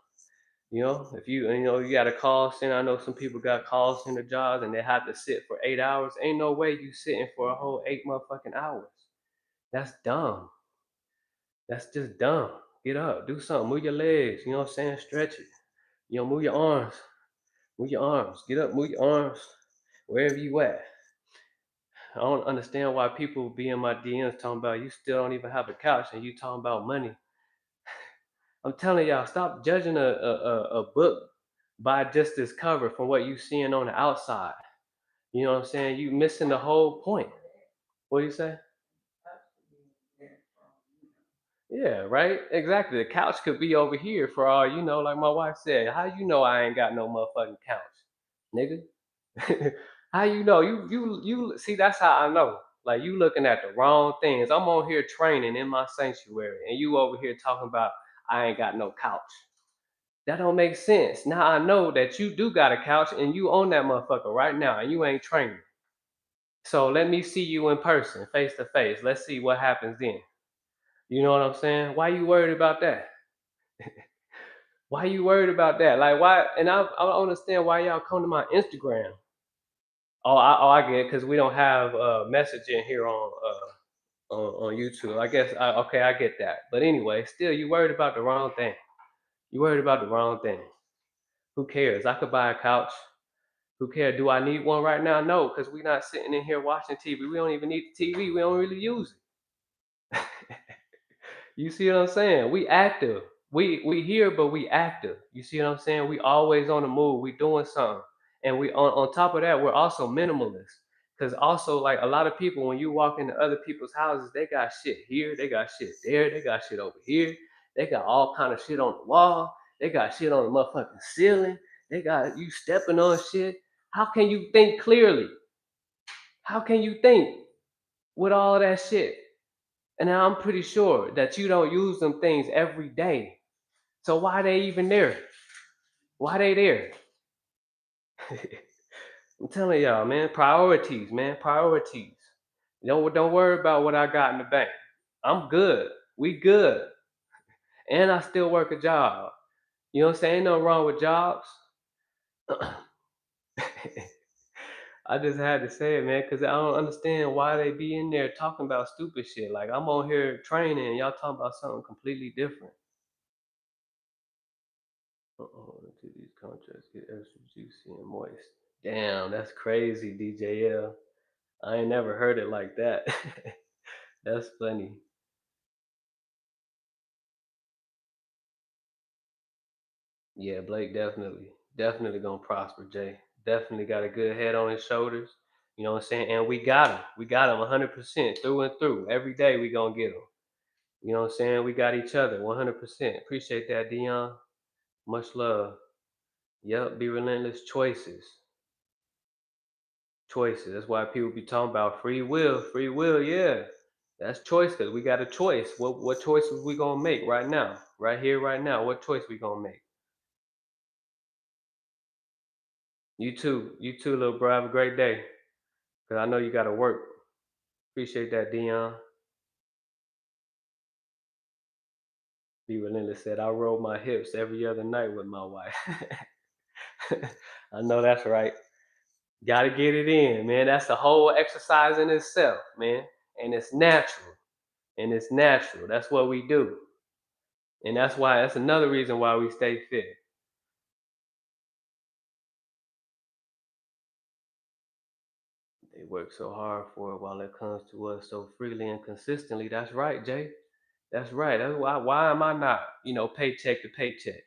If you got a call center. I know some people got call center jobs and they have to sit for 8 hours. Ain't no way you sitting for a whole 8 motherfucking hours. That's dumb. That's just dumb. Get up, do something, move your legs, you know what I'm saying? Stretch it. Move your arms. Move your arms. Get up, move your arms wherever you at. I don't understand why people be in my DMs talking about you still don't even have a couch and you talking about money. I'm telling y'all, stop judging a book by just this cover from what you seeing on the outside. You know what I'm saying? You missing the whole point. What do you say? Yeah, right? Exactly. The couch could be over here for all you know, like my wife said. How you know I ain't got no motherfucking couch, nigga? How you know? You see, that's how I know. Like you looking at the wrong things. I'm on here training in my sanctuary, and you over here talking about I ain't got no couch. That don't make sense. Now I know that you do got a couch and you own that motherfucker right now, and you ain't training. So let me see you in person, face to face. Let's see what happens then. You know what I'm saying? Why you worried about that? Why you worried about that? Like why? And I don't understand why y'all come to my Instagram. I get it because we don't have messaging here on YouTube. I guess okay, I get that. But anyway, still, you worried about the wrong thing. You worried about the wrong thing. Who cares? I could buy a couch. Who cares? Do I need one right now? No, because we're not sitting in here watching TV. We don't even need the TV. We don't really use it. You see what I'm saying? We active. We here, but we active. You see what I'm saying? We always on the move. We doing something, and we on top of that, we're also minimalist. Cause also like a lot of people, when you walk into other people's houses, they got shit here, they got shit there, they got shit over here, they got all kind of shit on the wall, they got shit on the motherfucking ceiling, they got you stepping on shit. How can you think clearly? How can you think with all of that shit? And I'm pretty sure that you don't use them things every day. So why they even there? Why they there? I'm telling y'all, man, priorities, man, priorities. Don't worry about what I got in the bank. I'm good. We good. And I still work a job. You know what I'm saying? Ain't nothing wrong with jobs. I just had to say it, man, because I don't understand why they be in there talking about stupid shit. Like I'm on here training, and y'all talking about something completely different. To these contracts get extra juicy and moist. Damn, that's crazy, DJL. I ain't never heard it like that. That's funny. Yeah, Blake definitely gonna prosper, Jay. Definitely got a good head on his shoulders. You know what I'm saying? And we got him 100% through and through. Every day we gonna get him. You know what I'm saying? We got each other 100%. Appreciate that, Dion. Much love. Yep, be relentless. Choices. That's why people be talking about free will. Free will, yeah. That's choice because we got a choice. What choices we gonna make right now? Right here, right now. What choice we gonna make? You too. You too, little bro. Have a great day. Cause I know you gotta work. Appreciate that, Dion. Be relentless said I roll my hips every other night with my wife. I know that's right. Gotta get it in, man. That's the whole exercise in itself, man. And it's natural. and it's natural. That's what we do, and that's another reason why we stay fit. They work so hard for it while it comes to us so freely and consistently. That's right, Jay. That's right. That's why. Why am I not, paycheck to paycheck?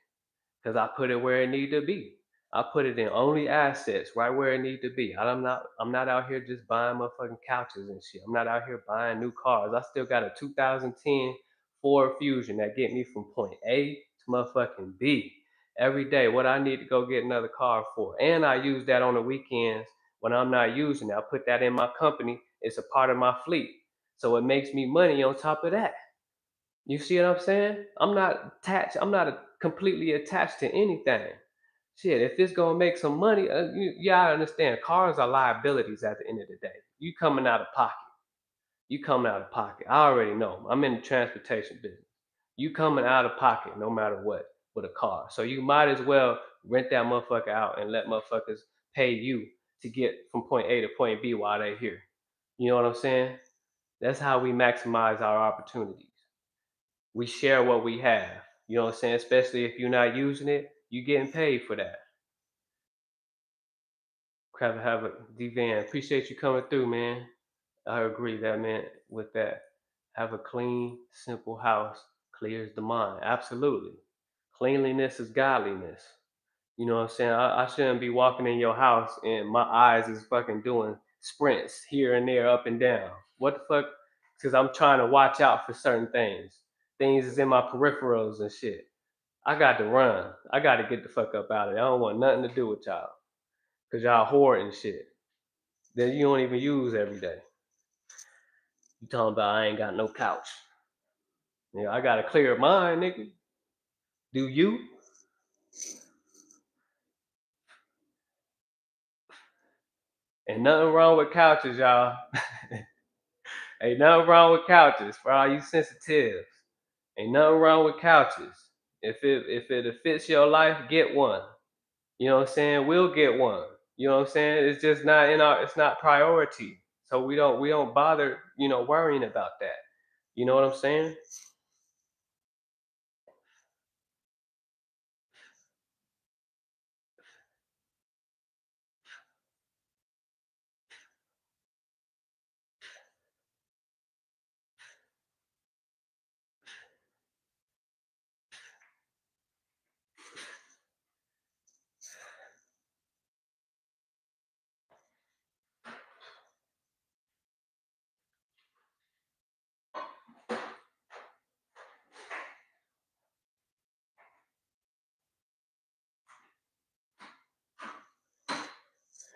Because I put it where it need to be. I put it in only assets, right where it need to be. I'm not out here just buying motherfucking couches and shit. I'm not out here buying new cars. I still got a 2010 Ford Fusion that get me from point A to motherfucking B every day. What I need to go get another car for, and I use that on the weekends when I'm not using it. I put that in my company. It's a part of my fleet, so it makes me money on top of that. You see what I'm saying? I'm not attached. I'm not completely attached to anything. Shit, if it's gonna make some money, yeah, I understand. Cars are liabilities at the end of the day. You coming out of pocket. You coming out of pocket. I already know. I'm in the transportation business. You coming out of pocket no matter what with a car. So you might as well rent that motherfucker out and let motherfuckers pay you to get from point A to point B while they're here. You know what I'm saying? That's how we maximize our opportunities. We share what we have. You know what I'm saying? Especially if you're not using it, you getting paid for that. Have a D-Van. Appreciate you coming through, man. I agree that, man, with that. Have a clean, simple house clears the mind. Absolutely. Cleanliness is godliness. You know what I'm saying? I shouldn't be walking in your house and my eyes is fucking doing sprints here and there, up and down. What the fuck? Because I'm trying to watch out for certain things. Things is in my peripherals and shit. I got to run. I got to get the fuck up out of there. I don't want nothing to do with y'all. Because y'all hoarding shit that you don't even use every day. You talking about I ain't got no couch. Yeah, I got a clear mind, nigga. Do you? Ain't nothing wrong with couches, y'all. Ain't nothing wrong with couches for all you sensitives. Ain't nothing wrong with couches. If it fits your life, get one. You know what I'm saying? We'll get one. You know what I'm saying? It's just not in our. It's not priority. So we don't bother. Worrying about that. You know what I'm saying?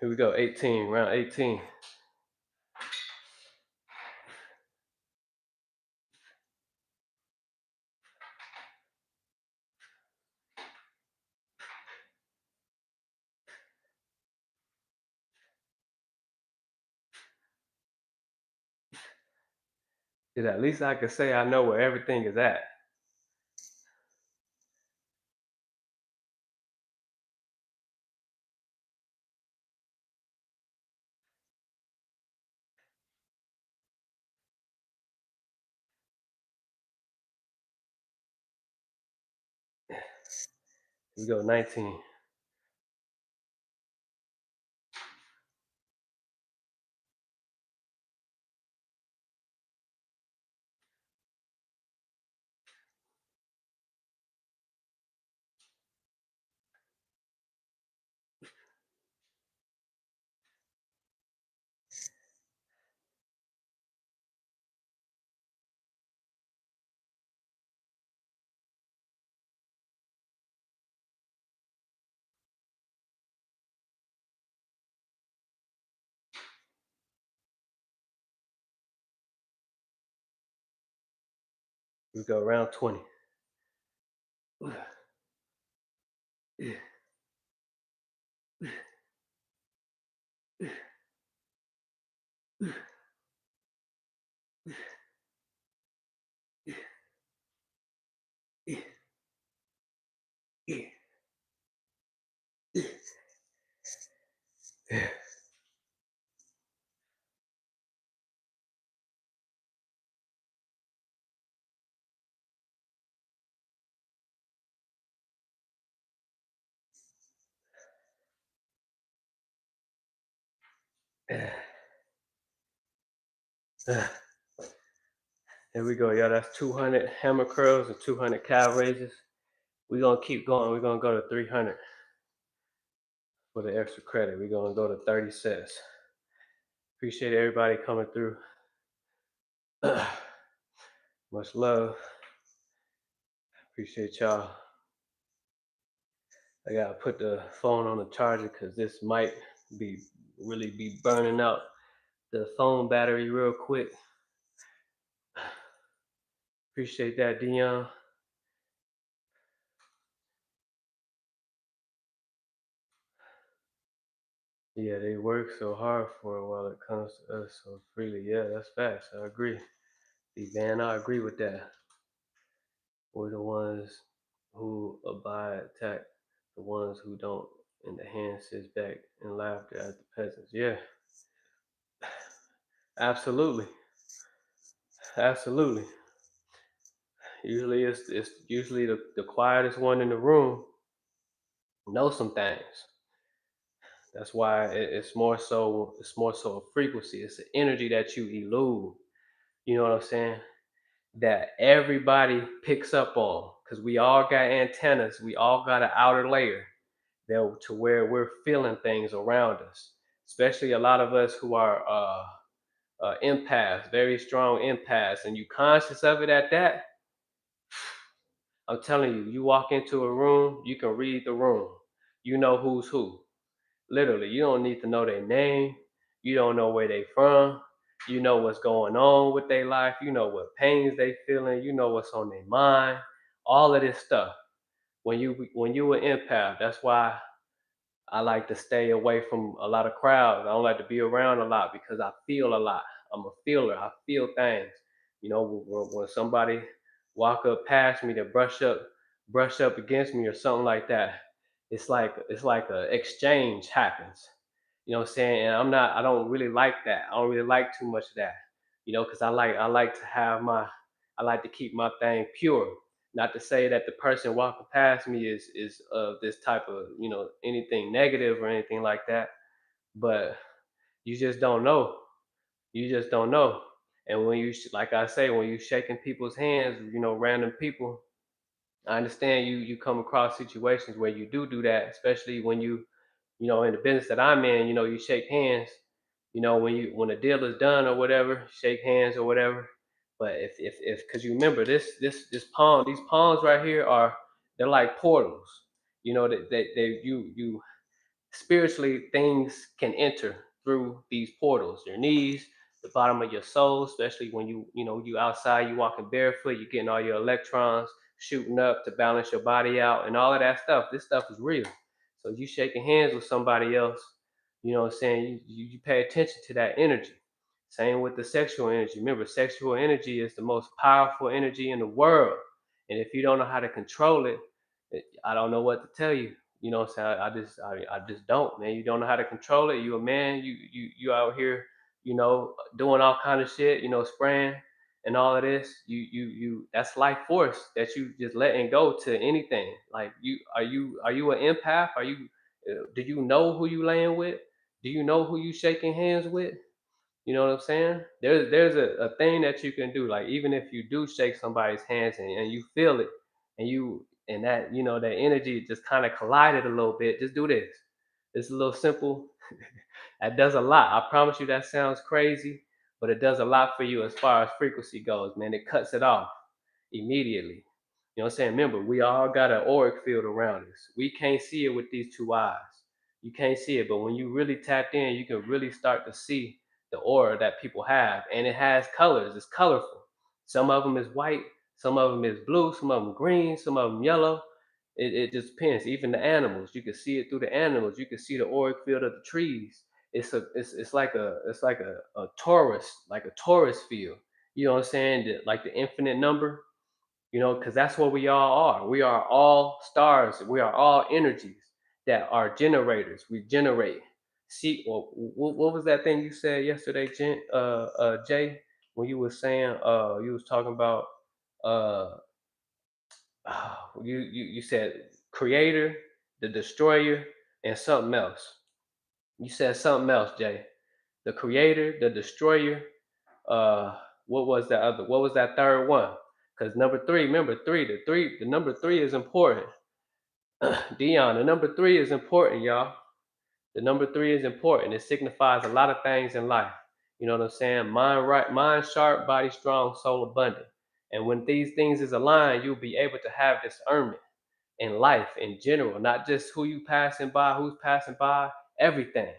Here we go. 18, round 18. At least I could say I know where everything is at. Here we go. 19. Here we go. Round 20. Here we go, y'all. That's 200 hammer curls and 200 calf raises. We're gonna keep going. We're gonna go to 300 for the extra credit. We're gonna go to 30 sets. Appreciate everybody coming through. Much love. Appreciate y'all. I gotta put the phone on the charger because this might really be burning out the phone battery real quick. Appreciate that, Dion. Yeah, they work so hard for it while it comes to us so freely. Yeah, that's facts. I agree. D-Van, I agree with that. We're the ones who abide tact, the ones who don't, and the hand sits back in laughter at the peasants. Yeah, absolutely. Absolutely. Usually it's usually the quietest one in the room knows some things. That's why it's more so a frequency. It's an energy that you elude. You know what I'm saying? That everybody picks up on because we all got antennas. We all got an outer layer that to where we're feeling things around us. Especially a lot of us who are empaths, very strong empaths, and you conscious of it at that. I'm telling you, you walk into a room, you can read the room. You know who's who. Literally, you don't need to know their name. You don't know where they from. You know what's going on with their life. You know what pains they feeling. You know what's on their mind. All of this stuff. When you an empath, that's why I like to stay away from a lot of crowds. I don't like to be around a lot because I feel a lot. I'm a feeler. I feel things. You know, when somebody walk up past me to brush up against me or something like that, it's like a exchange happens. You know what I'm saying? And I don't really like that. I don't really like too much of that. You know, because I like to keep my thing pure. Not to say that the person walking past me is of this type of anything negative or anything like that, but you just don't know. You just don't know. And like I say, when you shaking people's hands, random people, I understand you come across situations where you do that, especially when in the business that I'm in, you shake hands, when a deal is done or whatever, shake hands or whatever. But if because you remember this palm, these palms right here they're like portals. You know that they you spiritually things can enter through these portals, your knees, the bottom of your soul, especially when you outside, you walking barefoot, you're getting all your electrons shooting up to balance your body out and all of that stuff. This stuff is real. So you shaking hands with somebody else, you know what I'm saying, you pay attention to that energy. Same with the sexual energy. Remember, sexual energy is the most powerful energy in the world, and if you don't know how to control it, I don't know what to tell you. You know what I'm saying? I just don't, man. You don't know how to control it. You a man. You out here, doing all kind of shit. Spraying and all of this. You. That's life force that you just letting go to anything. Like are you an empath? Do you know who you laying with? Do you know who you shaking hands with? You know what I'm saying? There's a thing that you can do. Like even if you do shake somebody's hands and you feel it and that that energy just kind of collided a little bit, just do this. It's a little simple. That does a lot. I promise you that sounds crazy, but it does a lot for you as far as frequency goes, man. It cuts it off immediately. You know what I'm saying? Remember, we all got an auric field around us. We can't see it with these two eyes. You can't see it, but when you really tapped in, you can really start to see the aura that people have. And it has colors, it's colorful. Some of them is white, some of them is blue, some of them green, some of them yellow. It just depends. Even the animals, you can see it through the animals. You can see the auric field of the trees. It's like a torus, like a torus field. You know what I'm saying? Like the infinite number, because that's what we all are. We are all stars. We are all energies that are generators. We generate. See, well, what was that thing you said yesterday, Jay? When you was saying, you was talking about, uh, you said creator, the destroyer, and something else. You said something else, Jay. the creator, the destroyer. What was that other? What was that third one? Because number three, remember the number three is important. Dion, the number three is important, y'all. The number three is important. It signifies a lot of things in life. You know what I'm saying? Mind right, mind sharp, body strong, soul abundant. And when these things is aligned, you'll be able to have discernment in life in general, not just who you passing by, who's passing by, everything.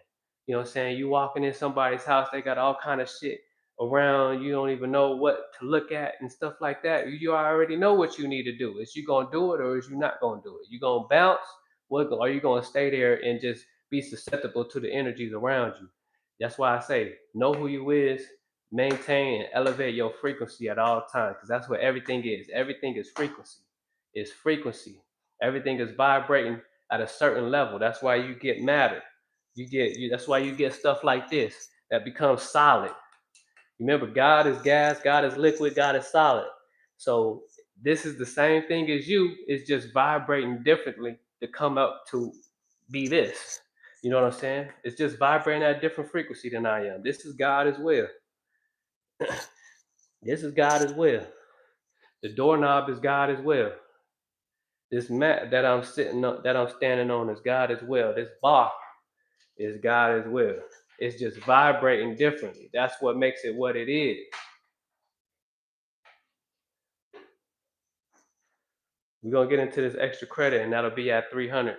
You know what I'm saying? You walking in somebody's house, they got all kind of shit around, you don't even know what to look at and stuff like that. You already know what you need to do. Is you gonna do it or is you not gonna do it? You gonna bounce? What are you gonna stay there and just be susceptible to the energies around you? That's why I say know who you is, maintain and elevate your frequency at all times, because that's what everything is. Everything is frequency. It's frequency. Everything is vibrating at a certain level. That's why you get matter. That's why you get stuff like this that becomes solid. Remember, God is gas, God is liquid, God is solid. So this is the same thing as you. It's just vibrating differently to come up to be this. You know what I'm saying? It's just vibrating at a different frequency than I am. This is God as well. This is God as well. The doorknob is God as well. This mat that I'm sitting on, that I'm standing on, is God as well. This bar is God as well. It's just vibrating differently. That's what makes it what it is. We're gonna get into this extra credit, and that'll be at 300.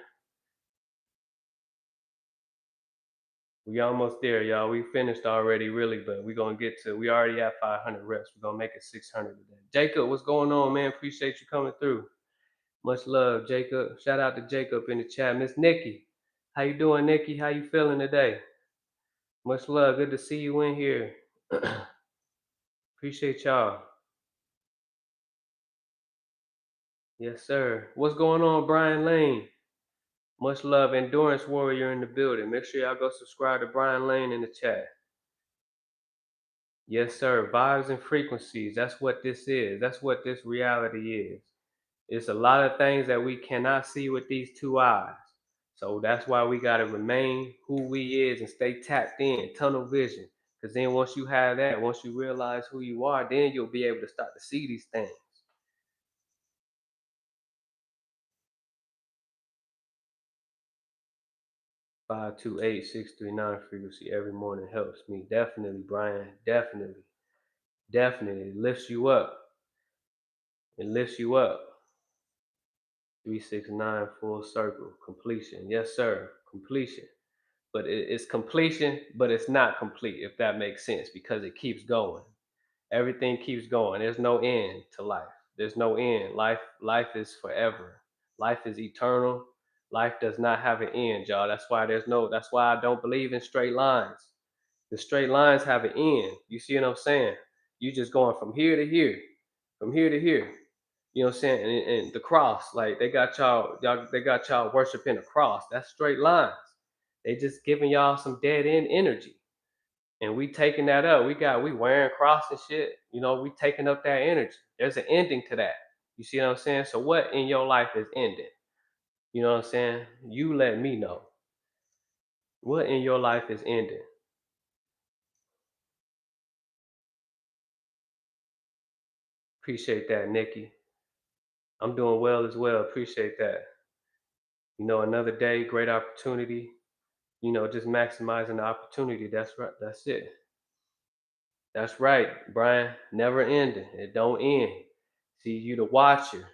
We almost there, y'all. We finished already, really, but we're gonna get to. We already have 500 reps. We're gonna make it 600 today. Jacob, what's going on, man? Appreciate you coming through. Much love, Jacob. Shout out to Jacob in the chat. Miss Nikki, how you doing, Nikki? How you feeling today? Much love. Good to see you in here. Appreciate y'all. Yes, sir. What's going on, Brian Lane? Much love, Endurance Warrior in the building. Make sure y'all go subscribe to Brian Lane in the chat. Yes, sir. Vibes and frequencies. That's what this is. That's what this reality is. It's a lot of things that we cannot see with these two eyes. So that's why we got to remain who we is and stay tapped in, tunnel vision. Because then once you have that, once you realize who you are, then you'll be able to start to see these things. 528-639 frequency every morning helps me. Definitely, Brian. Definitely. Definitely. It lifts you up. It lifts you up. 369 full circle. Completion. Yes, sir. Completion. But it's completion, but it's not complete, if that makes sense, because it keeps going. Everything keeps going. There's no end to life. There's no end. Life is forever. Life is eternal. Life does not have an end, y'all. That's why I don't believe in straight lines. The straight lines have an end. You see what I'm saying? You just going from here to here, from here to here. You know what I'm saying? And the cross, like they got y'all worshiping a cross. That's straight lines. They just giving y'all some dead end energy. And we taking that up. We wearing cross and shit. You know, we taking up that energy. There's an ending to that. You see what I'm saying? So what in your life is ending? You know what I'm saying? You let me know. What in your life is ending? Appreciate that, Nikki. I'm doing well as well. Appreciate that. You know, another day, great opportunity. You know, just maximizing the opportunity. That's right. That's it. That's right, Brian. Never ending. It don't end. See, you the watcher.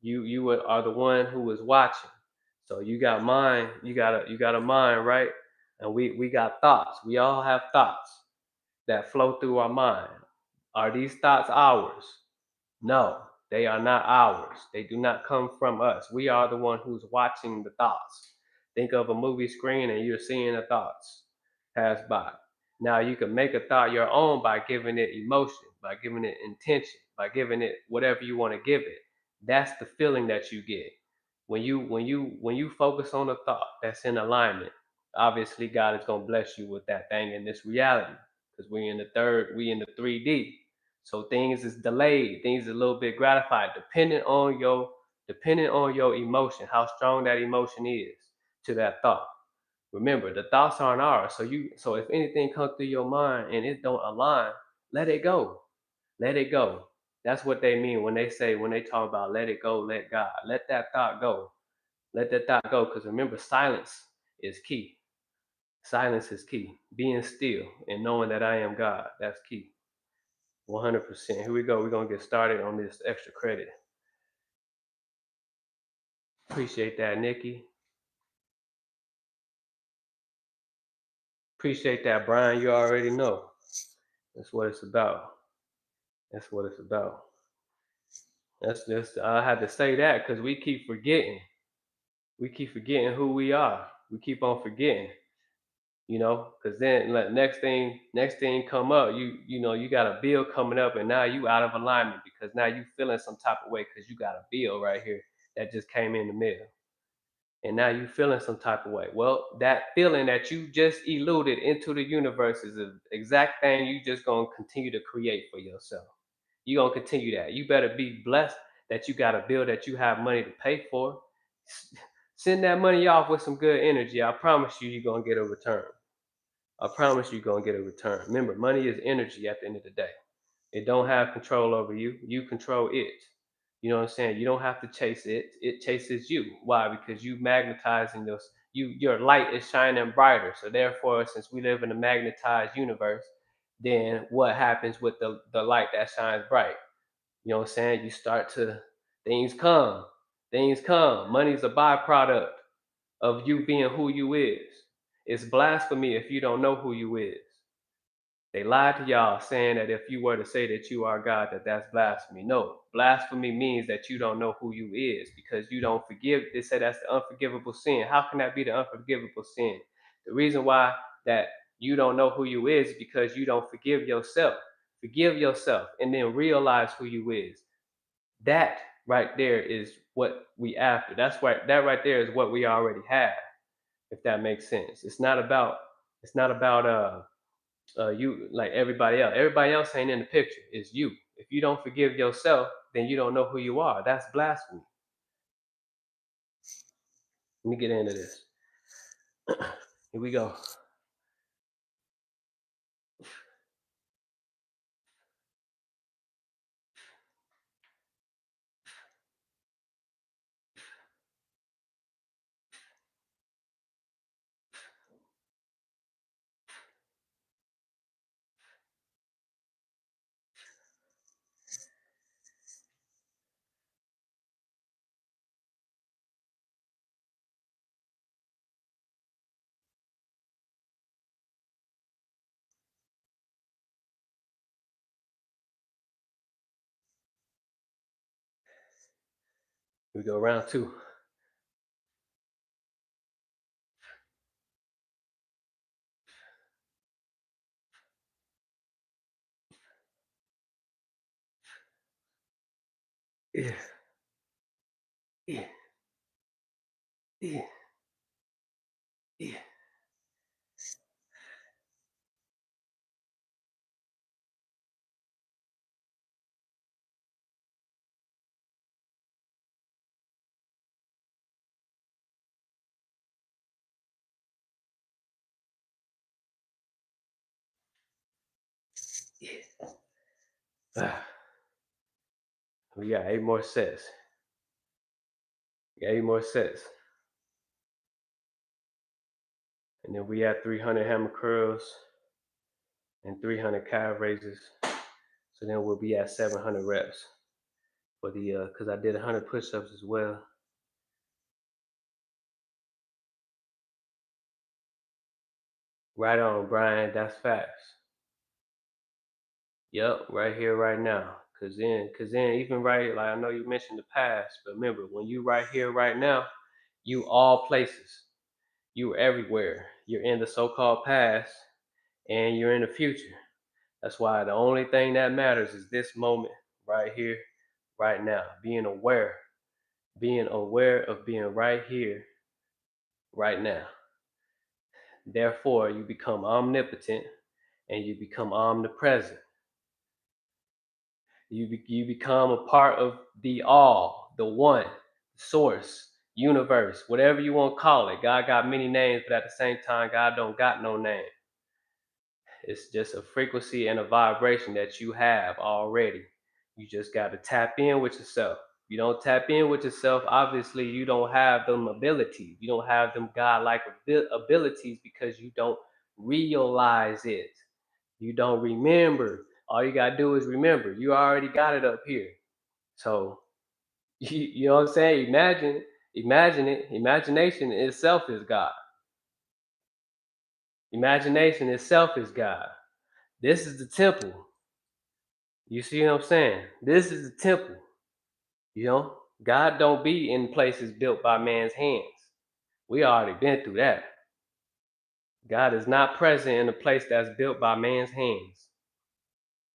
You are the one who is watching. So you got mind. You got a mind, right? And we got thoughts. We all have thoughts that flow through our mind. Are these thoughts ours? No, they are not ours. They do not come from us. We are the one who's watching the thoughts. Think of a movie screen and you're seeing the thoughts pass by. Now you can make a thought your own by giving it emotion, by giving it intention, by giving it whatever you want to give it. That's the feeling that you get. When you focus on a thought that's in alignment, obviously God is gonna bless you with that thing in this reality. Because we in the 3D. So things is delayed, things is a little bit gratified, depending on your emotion, how strong that emotion is to that thought. Remember, the thoughts aren't ours. So if anything comes through your mind and it don't align, let it go. Let it go. That's what they mean when they talk about let it go, let God. Let that thought go. Let that thought go. Because remember, silence is key. Silence is key. Being still and knowing that I am God. That's key. 100%. Here we go. We're gonna get started on this extra credit. Appreciate that, Nikki. Appreciate that, Brian. You already know. That's what it's about. That's what it's about. That's just I had to say that because we keep forgetting. We keep forgetting who we are. We keep on forgetting, because then like, next thing come up, you got a bill coming up, and now you out of alignment because now you feeling some type of way because you got a bill right here that just came in the mail. And now you feeling some type of way. Well, that feeling that you just eluded into the universe is the exact thing you just gonna continue to create for yourself. You gonna continue that. You better be blessed that you got a bill that you have money to pay for. Send that money off with some good energy. I promise you're gonna get a return. I promise you're gonna get a return. Remember, money is energy at the end of the day. It don't have control over you. You control it. You know what I'm saying? You don't have to chase it. It chases you. Why? Because you magnetizing your light is shining brighter. So therefore, since we live in a magnetized universe, then what happens with the light that shines bright? You know what I'm saying? You start to things come. Things come. Money's a byproduct of you being who you is. It's blasphemy if you don't know who you is. They lied to y'all saying that if you were to say that you are God, that's blasphemy. No, blasphemy means that you don't know who you is because you don't forgive. They say that's the unforgivable sin. How can that be the unforgivable sin? The reason why that you don't know who you is because you don't forgive yourself. Forgive yourself and then realize who you is. That right there is what we after. That right there is what we already have. If that makes sense. It's not about you like everybody else. Everybody else ain't in the picture. It's you. If you don't forgive yourself, then you don't know who you are. That's blasphemy. Let me get into this. Here we go. Here we go. Round two. Yeah, yeah, yeah, yeah, yeah. We got 8 more sets. We got 8 more sets. And then we had 300 hammer curls and 300 calf raises. So then we'll be at 700 reps for the because I did 100 push-ups as well. Right on, Brian. That's facts. Yep, right here, right now. Cause then, even right, like I know you mentioned the past, but remember, when you right here, right now, you all places. You everywhere. You're in the so-called past, and you're in the future. That's why the only thing that matters is this moment, right here, right now. Being aware of being right here, right now. Therefore, you become omnipotent, and you become omnipresent. You become a part of the all, the one, source. universe, whatever you want to call it. God got many names, but at the same time, God don't got no name. It's just a frequency and a vibration that you have already. You just got to tap in with yourself. You don't tap in with yourself, obviously, you don't have them abilities. You don't have them godlike abilities because you don't realize it. You don't remember. All you got to do is remember. You already got it up here. So, you know what I'm saying? Imagine it. Imagination itself is God. Imagination itself is God. This is the temple. You see what I'm saying? This is the temple. You know, God don't be in places built by man's hands. We already been through that. God is not present in a place that's built by man's hands.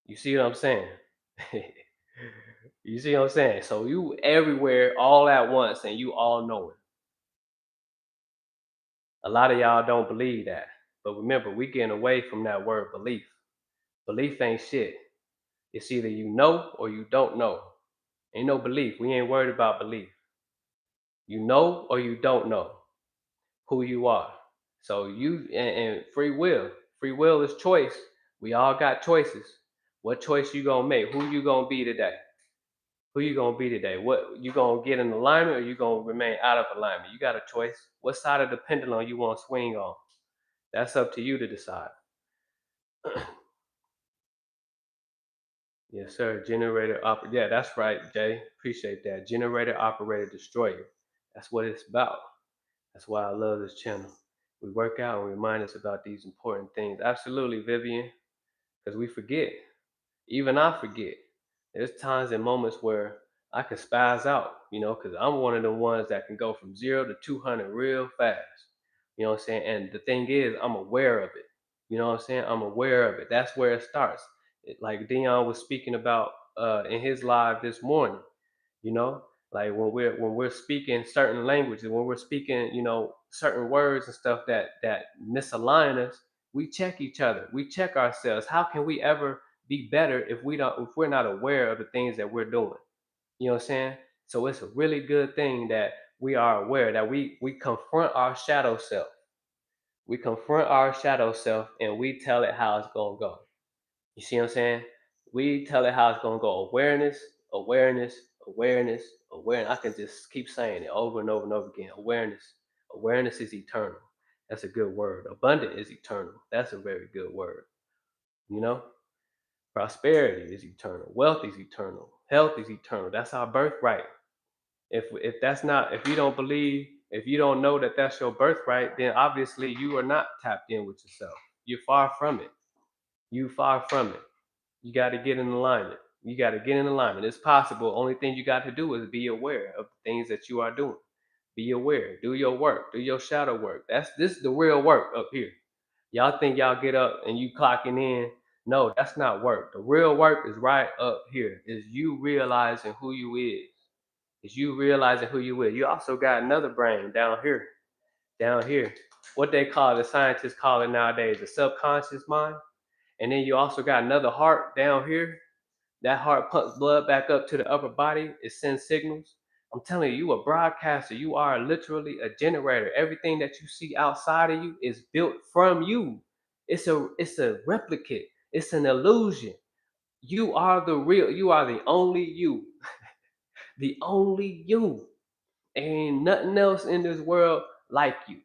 You see what I'm saying? You see what I'm saying? So you everywhere all at once and you all knowing. A lot of y'all don't believe that. But remember, we getting away from that word belief. Belief ain't shit. It's either you know or you don't know. Ain't no belief. We ain't worried about belief. You know or you don't know who you are. So and free will. Free will is choice. We all got choices. What choice you gonna make? Who you gonna be today? Who you gonna be today? What you gonna get in alignment or you gonna remain out of alignment? You got a choice. What side of the pendulum you want to swing on? That's up to you to decide. Yes, sir. Yeah, that's right, Jay. Appreciate that. Generator operator destroyer. That's what it's about. That's why I love this channel. We work out and remind us about these important things. Absolutely, Vivian, because we forget. Even I forget. There's times and moments where I can spaz out, because I'm one of the ones that can go from 0 to 200 real fast. You know what I'm saying? And the thing is, I'm aware of it. You know what I'm saying? I'm aware of it. That's where it starts. Like Dion was speaking about in his live this morning, you know, like when we're speaking certain languages, when we're speaking, certain words and stuff that misalign us, we check each other. We check ourselves. How can we ever be better if we're not aware of the things that we're doing? You know what I'm saying? So it's a really good thing that we are aware that we confront our shadow self. We confront our shadow self and we tell it how it's gonna go. You see what I'm saying? We tell it how it's gonna go. Awareness, awareness, awareness, awareness. I can just keep saying it over and over and over again. Awareness. Awareness is eternal. That's a good word. Abundant is eternal. That's a very good word. You know? Prosperity is eternal. Wealth is eternal. Health is eternal. That's our birthright. If you don't believe, if you don't know that that's your birthright, then obviously you are not tapped in with yourself. You're far from it. You far from it. You got to get in alignment. You got to get in alignment. It's possible. Only thing you got to do is be aware of the things that you are doing. Be aware. Do your work. Do your shadow work. This is the real work up here. Y'all think y'all get up and you clocking in. No, that's not work. The real work is right up here. Is you realizing who you is. Is you realizing who you is. You also got another brain down here. Down here. What they call, the scientists call it nowadays, the subconscious mind. And then you also got another heart down here. That heart pumps blood back up to the upper body. It sends signals. I'm telling you, you a broadcaster. You are literally a generator. Everything that you see outside of you is built from you. It's a replicate. It's an illusion. You are the real. You are the only you. The only you. Ain't nothing else in this world like you.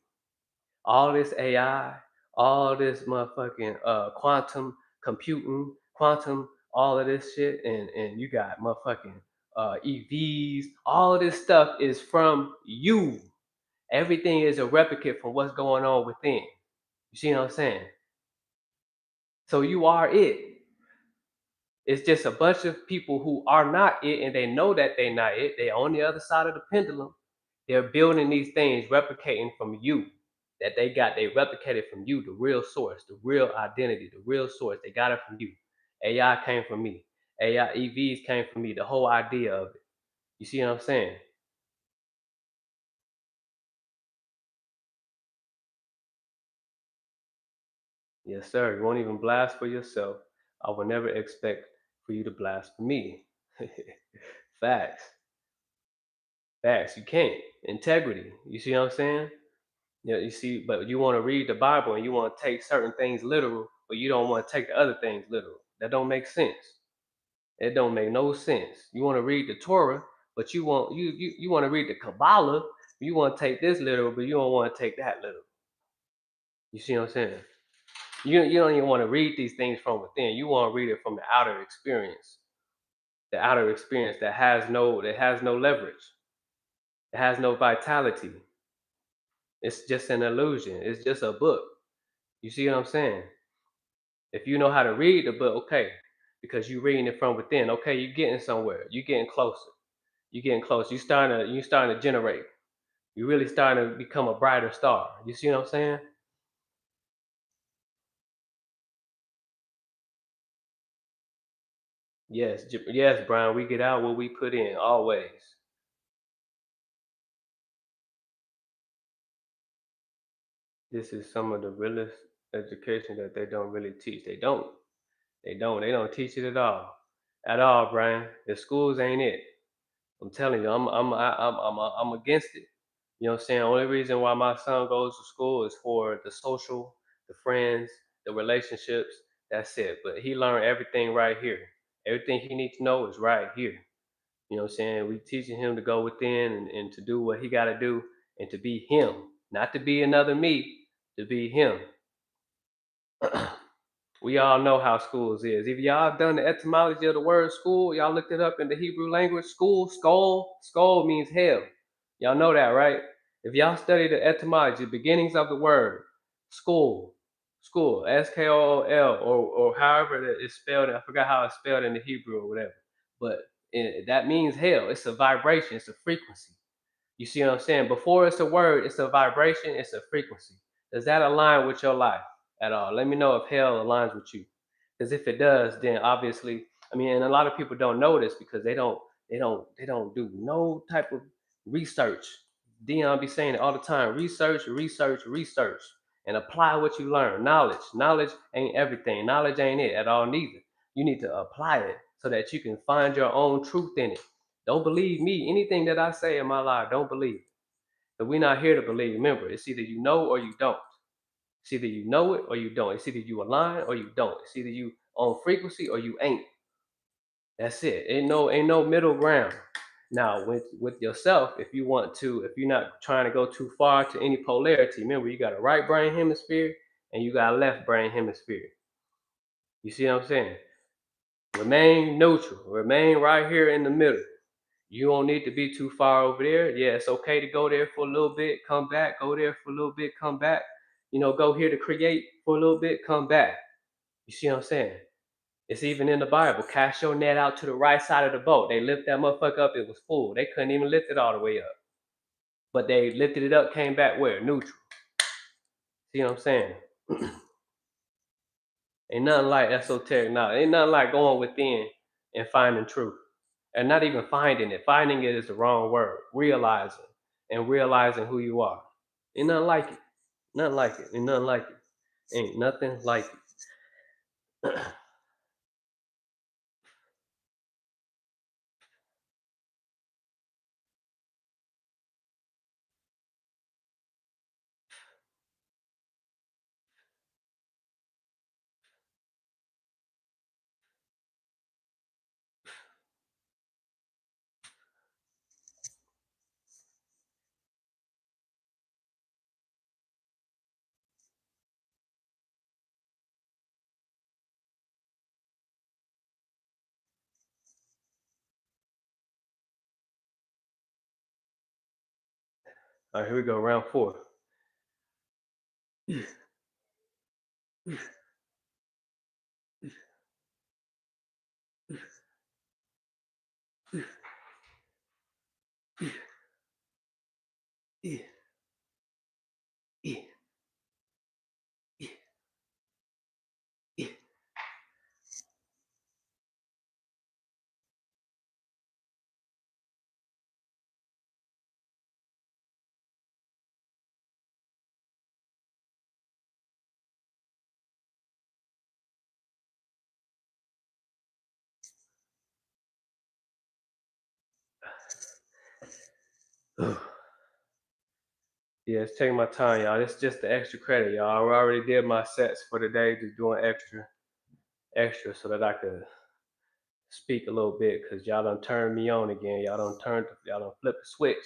All this AI, all this motherfucking quantum computing, quantum, all of this shit, and you got motherfucking EVs. All of this stuff is from you. Everything is a replicate from what's going on within. You see what I'm saying? So you are it. It's just a bunch of people who are not it, and they know that they're not it. They're on the other side of the pendulum. They're building these things, replicating from you that they got. They replicated from you, the real source, the real identity, the real source. They got it from you. AI came from me. AI EVs came from me. The whole idea of it. You see what I'm saying? Yes, sir. You won't even blast for yourself. I will never expect for you to blast for me. Facts. Facts. You can't. Integrity. You see what I'm saying? Yeah, you see, but you want to read the Bible and you want to take certain things literal, but you don't want to take the other things literal. That don't make sense. It don't make no sense. You want to read the Torah, but you want to read the Kabbalah. You want to take this literal, but you don't want to take that literal. You see what I'm saying? You don't even want to read these things from within. You want to read it from the outer experience that has no leverage. It has no vitality. It's just an illusion. It's just a book. You see what I'm saying? If you know how to read the book, okay, because you're reading it from within, okay, you're getting somewhere. You're getting closer. You're getting close. You starting to generate. You're really starting to become a brighter star. You see what I'm saying? Yes, yes, Brian. We get out what we put in always. This is some of the realest education that they don't really teach. They don't. They don't. They don't teach it at all. At all, Brian. The schools ain't it. I'm telling you, I'm against it. You know what I'm saying? Only reason why my son goes to school is for the social, the friends, the relationships. That's it. But he learned everything right here. Everything he needs to know is right here. You know what I'm saying? We teaching him to go within and to do what he got to do and to be him, not to be another me, to be him. We all know how schools is. If y'all done the etymology of the word school, y'all looked it up in the Hebrew language, school, skull means hell. Y'all know that, right? If y'all study the etymology, the beginnings of the word, school, S-K-O-O-L, or however that it's spelled, I forgot how it's spelled in the Hebrew or whatever. But that means hell. It's a vibration, it's a frequency. You see what I'm saying? Before it's a word, it's a vibration, it's a frequency. Does that align with your life at all? Let me know if hell aligns with you. Because if it does, then obviously, I mean, and a lot of people don't know this because they don't do no type of research. Dion be saying it all the time. Research, research, research. And apply what you learn. Knowledge. Knowledge ain't everything. Knowledge ain't it at all neither. You need to apply it so that you can find your own truth in it. Don't believe me. Anything that I say in my life, don't believe. But we're not here to believe. Remember, it's either you know or you don't. It's either you know it or you don't. It's either you align or you don't. It's either you on frequency or you ain't. That's it. Ain't no middle ground. Now with yourself, if you're not trying to go too far to any polarity, remember you got a right brain hemisphere and you got a left brain hemisphere. You see what I'm saying? Remain neutral. Remain right here in the middle. You don't need to be too far over there. Yeah, it's okay to go there for a little bit, come back, go there for a little bit, come back. Go here to create for a little bit, come back. You see what I'm saying? It's even in the Bible. Cast your net out to the right side of the boat. They lift that motherfucker up, it was full. They couldn't even lift it all the way up. But they lifted it up, came back where? Neutral. See what I'm saying? Ain't nothing like esoteric knowledge. Ain't nothing like going within and finding truth. And not even finding it. Finding it is the wrong word. Realizing and realizing who you are. Ain't nothing like it. Nothing like it. Ain't nothing like it. Ain't nothing like it. All right, here we go. Round four. Yeah, it's taking my time, y'all. It's just the extra credit, y'all. I already did my sets for the day, just doing extra, so that I could speak a little bit, because y'all done turned me on again. Y'all done flip the switch.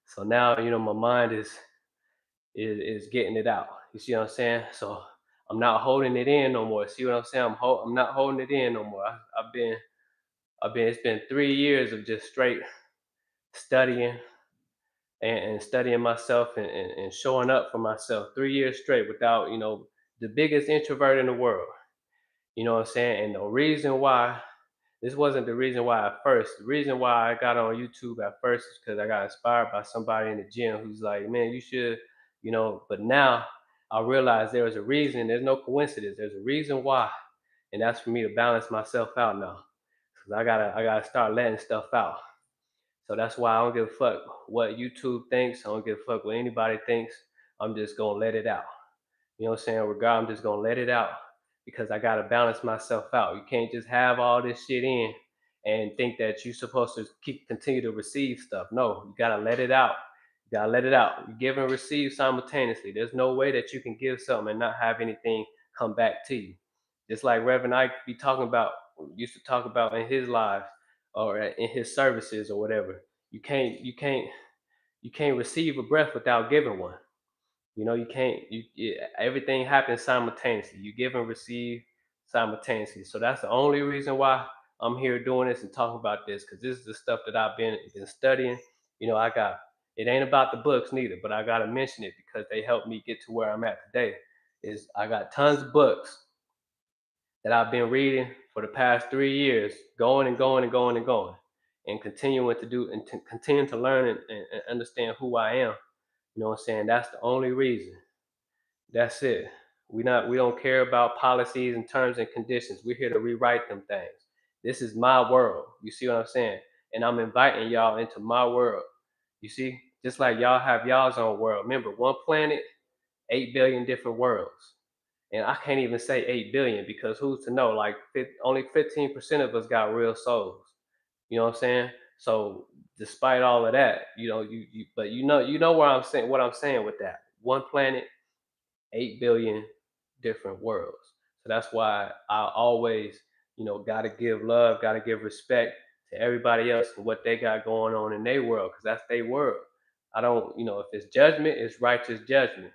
So now, my mind is getting it out. You see what I'm saying? So I'm not holding it in no more. See what I'm saying? I'm not holding it in no more. I've been. It's been 3 years of just straight studying and studying myself and showing up for myself. 3 years straight without, the biggest introvert in the world. You know what I'm saying? And the reason why this wasn't the reason why at first. The reason why I got on YouTube at first is because I got inspired by somebody in the gym who's like, man, you should, but now I realize there is a reason. There's no coincidence. There's a reason why. And that's for me to balance myself out now. Cause I gotta start letting stuff out. So that's why I don't give a fuck what YouTube thinks. I don't give a fuck what anybody thinks. I'm just gonna let it out. You know what I'm saying? Regard, I'm just gonna let it out because I gotta balance myself out. You can't just have all this shit in and think that you're supposed to continue to receive stuff. No, you gotta let it out. You gotta let it out. You give and receive simultaneously. There's no way that you can give something and not have anything come back to you. Just like Reverend Ike be talking about, used to talk about in his lives or in his services or whatever. You can't receive a breath without giving one. You can't. Everything happens simultaneously. You give and receive simultaneously. So that's the only reason why I'm here doing this and talking about this, because this is the stuff that I've been studying. I got. It ain't about the books neither, but I gotta mention it because they helped me get to where I'm at today. Is I got tons of books that I've been reading for the past 3 years, going and going and going and going, and continuing to do and continuing to learn and understand who I am. You know what I'm saying? That's the only reason. That's it. We don't care about policies and terms and conditions. We're here to rewrite them things. This is my world. You see what I'm saying? And I'm inviting y'all into my world. You see? Just like y'all have y'all's own world. Remember, one planet, 8 billion different worlds. And I can't even say 8 billion because who's to know? Like only 15% of us got real souls. You know what I'm saying? So despite all of that, but you know what I'm saying with that. One planet, 8 billion different worlds. So that's why I always, got to give love, got to give respect to everybody else and what they got going on in their world, because that's their world. I don't, if it's judgment, it's righteous judgment.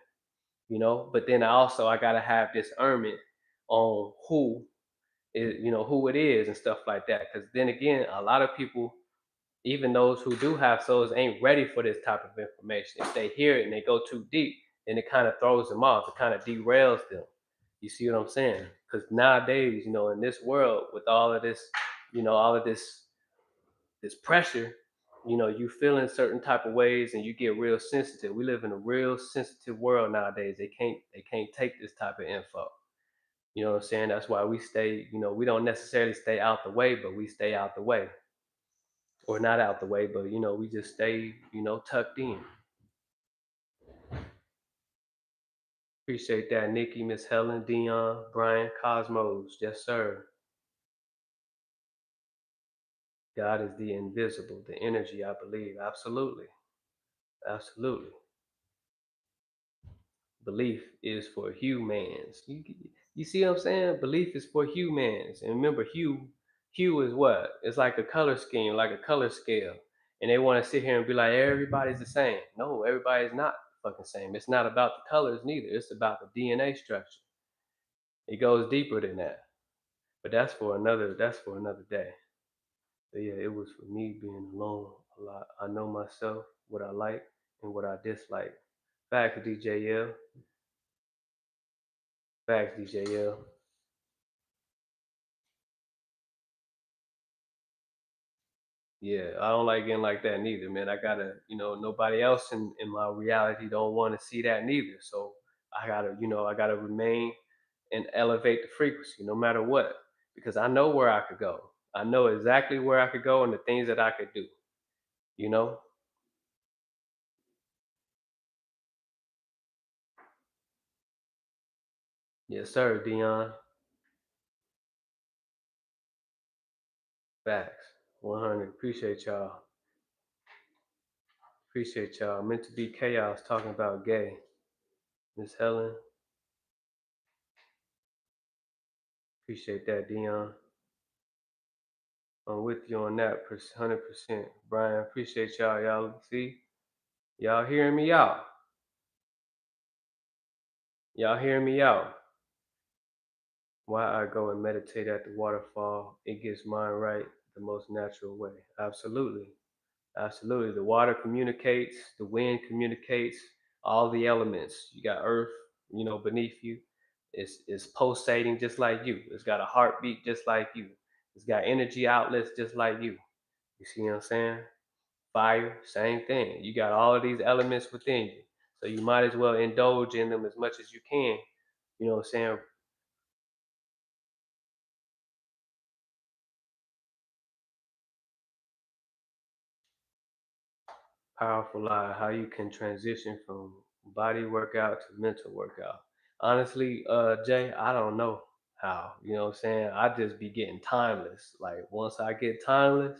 But then I got to have discernment on who it is and stuff like that. Because then again, a lot of people, even those who do have souls, ain't ready for this type of information. If they hear it and they go too deep, then it kind of throws them off. It kind of derails them. You see what I'm saying? Because nowadays, in this world with all of this pressure, you feel in certain type of ways and you get real sensitive. We live in a real sensitive world nowadays. They can't take this type of info. You know what I'm saying? That's why we stay. We don't necessarily stay out the way, but we stay out the way, or not out the way, but we just stay, tucked in. Appreciate that, Nikki, Miss Helen, Dion, Brian, Cosmos. Yes, sir. God is the invisible, the energy, I believe. Absolutely. Absolutely. Belief is for humans. You see what I'm saying? Belief is for humans. And remember, hue is what? It's like a color scheme, like a color scale. And they want to sit here and be like, everybody's the same. No, everybody's not fucking same. It's not about the colors neither. It's about the DNA structure. It goes deeper than that. But that's for another day. But yeah, it was for me being alone a lot. I know myself, what I like and what I dislike. Facts, DJL. Facts, DJL. Yeah, I don't like getting like that neither, man. I gotta, nobody else in my reality don't want to see that neither. So I gotta remain and elevate the frequency no matter what. Because I know where I could go. I know exactly where I could go and the things that I could do, you know? Yes, sir, Dion. Facts. 100. Appreciate y'all. Appreciate y'all. Meant to be chaos talking about gay. Miss Helen, appreciate that, Dion. I'm with you on that 100%. Brian, appreciate y'all. Y'all see, y'all hearing me out. Y'all hearing me out. Why I go and meditate at the waterfall, it gets mine right the most natural way. Absolutely. Absolutely. The water communicates, the wind communicates, all the elements. You got earth, beneath you. It's pulsating just like you. It's got a heartbeat just like you. It's got energy outlets just like you. You see what I'm saying? Fire, same thing. You got all of these elements within you. So you might as well indulge in them as much as you can. You know what I'm saying? Powerful lie, how you can transition from body workout to mental workout. Honestly, Jay, I don't know how. You know what I'm saying? I just be getting timeless. Like once I get timeless,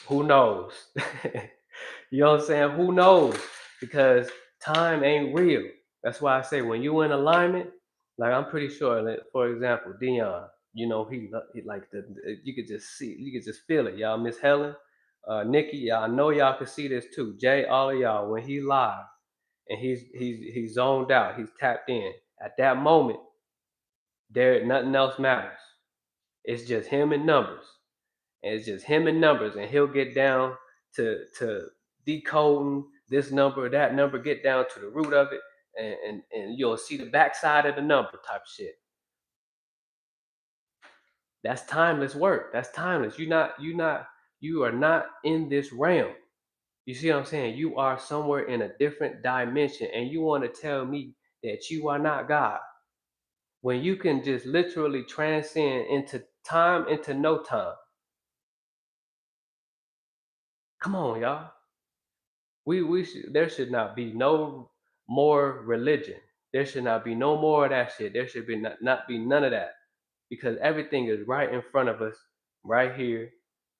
who knows? You know what I'm saying? Who knows? Because time ain't real. That's why I say when you in alignment, like I'm pretty sure that, for example, Dion, he like you could just see, you could just feel it. Y'all, Miss Helen, Nikki, y'all know y'all can see this too. Jay, all of y'all, when he live and he's zoned out, he's tapped in. At that moment, there nothing else matters. It's just him and numbers. And it's just him and numbers, and he'll get down to decoding this number, that number, get down to the root of it, and you'll see the backside of the number type of shit. That's timeless work. That's timeless. You are not in this realm. You see what I'm saying? You are somewhere in a different dimension, and you want to tell me that you are not God when you can just literally transcend into time, into no time. Come on, y'all. We should, there should not be no more religion. There should not be no more of that shit. There should be not be none of that because everything is right in front of us, right here,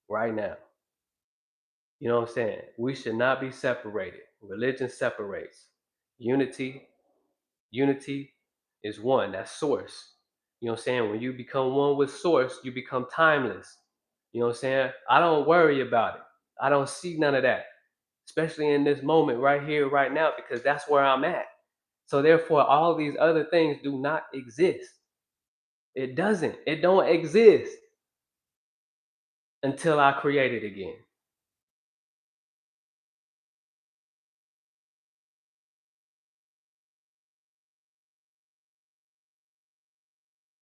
right now. You know what I'm saying? We should not be separated. Religion separates. Unity, unity is one. That's source. You know what I'm saying? When you become one with source, you become timeless. You know what I'm saying? I don't worry about it. I don't see none of that, especially in this moment right here, right now, because that's where I'm at. So therefore, all these other things do not exist. It doesn't. It don't exist until I create it again.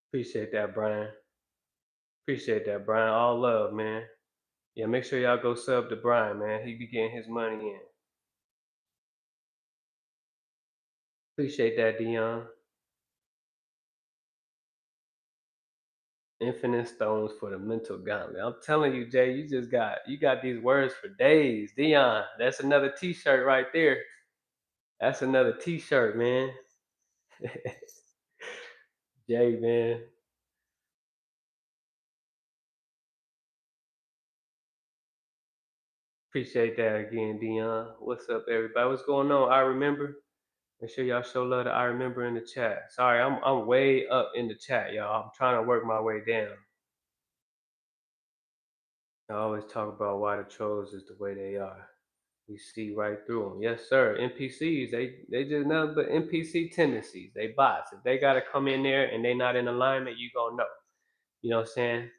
Appreciate that, Brian. Appreciate that, Brian. All love, man. Yeah, make sure y'all go sub to Brian, man. He be getting his money in. Appreciate that, Dion. Infinite stones for the mental gauntlet. I'm telling you, Jay, you got these words for days. Dion, that's another T-shirt right there. That's another T-shirt, man. Jay, man. Appreciate that again, Dion. What's up, everybody? What's going on? I remember. Make sure y'all show love to I remember in the chat. Sorry, I'm way up in the chat, y'all. I'm trying to work my way down. I always talk about why the trolls is the way they are. We see right through them. Yes, sir. NPCs, they just nothing but NPC tendencies. They bots. If they gotta come in there and they not in alignment, you gonna know. You know what I'm saying?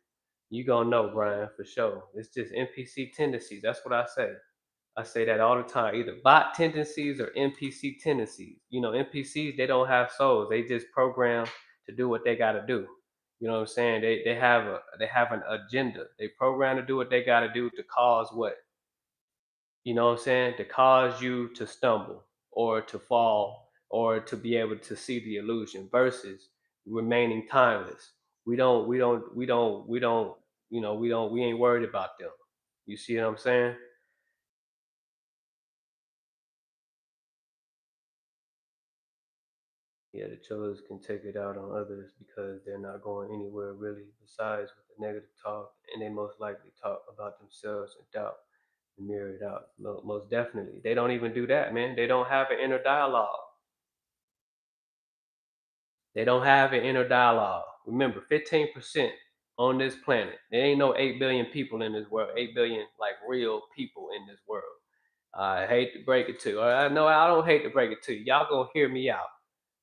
You gonna know, Brian, for sure. It's just NPC tendencies. That's what I say. I say that all the time. Either bot tendencies or NPC tendencies. NPCs, they don't have souls. They just program to do what they gotta do. You know what I'm saying? They have an agenda. They program to do what they gotta do to cause what? You know what I'm saying? To cause you to stumble or to fall or to be able to see the illusion versus remaining timeless. We ain't worried about them. You see what I'm saying? Yeah, the chosen can take it out on others because they're not going anywhere really besides with the negative talk, and they most likely talk about themselves and doubt. Mirror it out. Most definitely. They don't even do that, man. They don't have an inner dialogue. They don't have an inner dialogue. Remember, 15% on this planet. There ain't no 8 billion people in this world. 8 billion, like, real people in this world. I hate to break it to you. I know I don't hate to break it to you. Y'all gonna hear me out.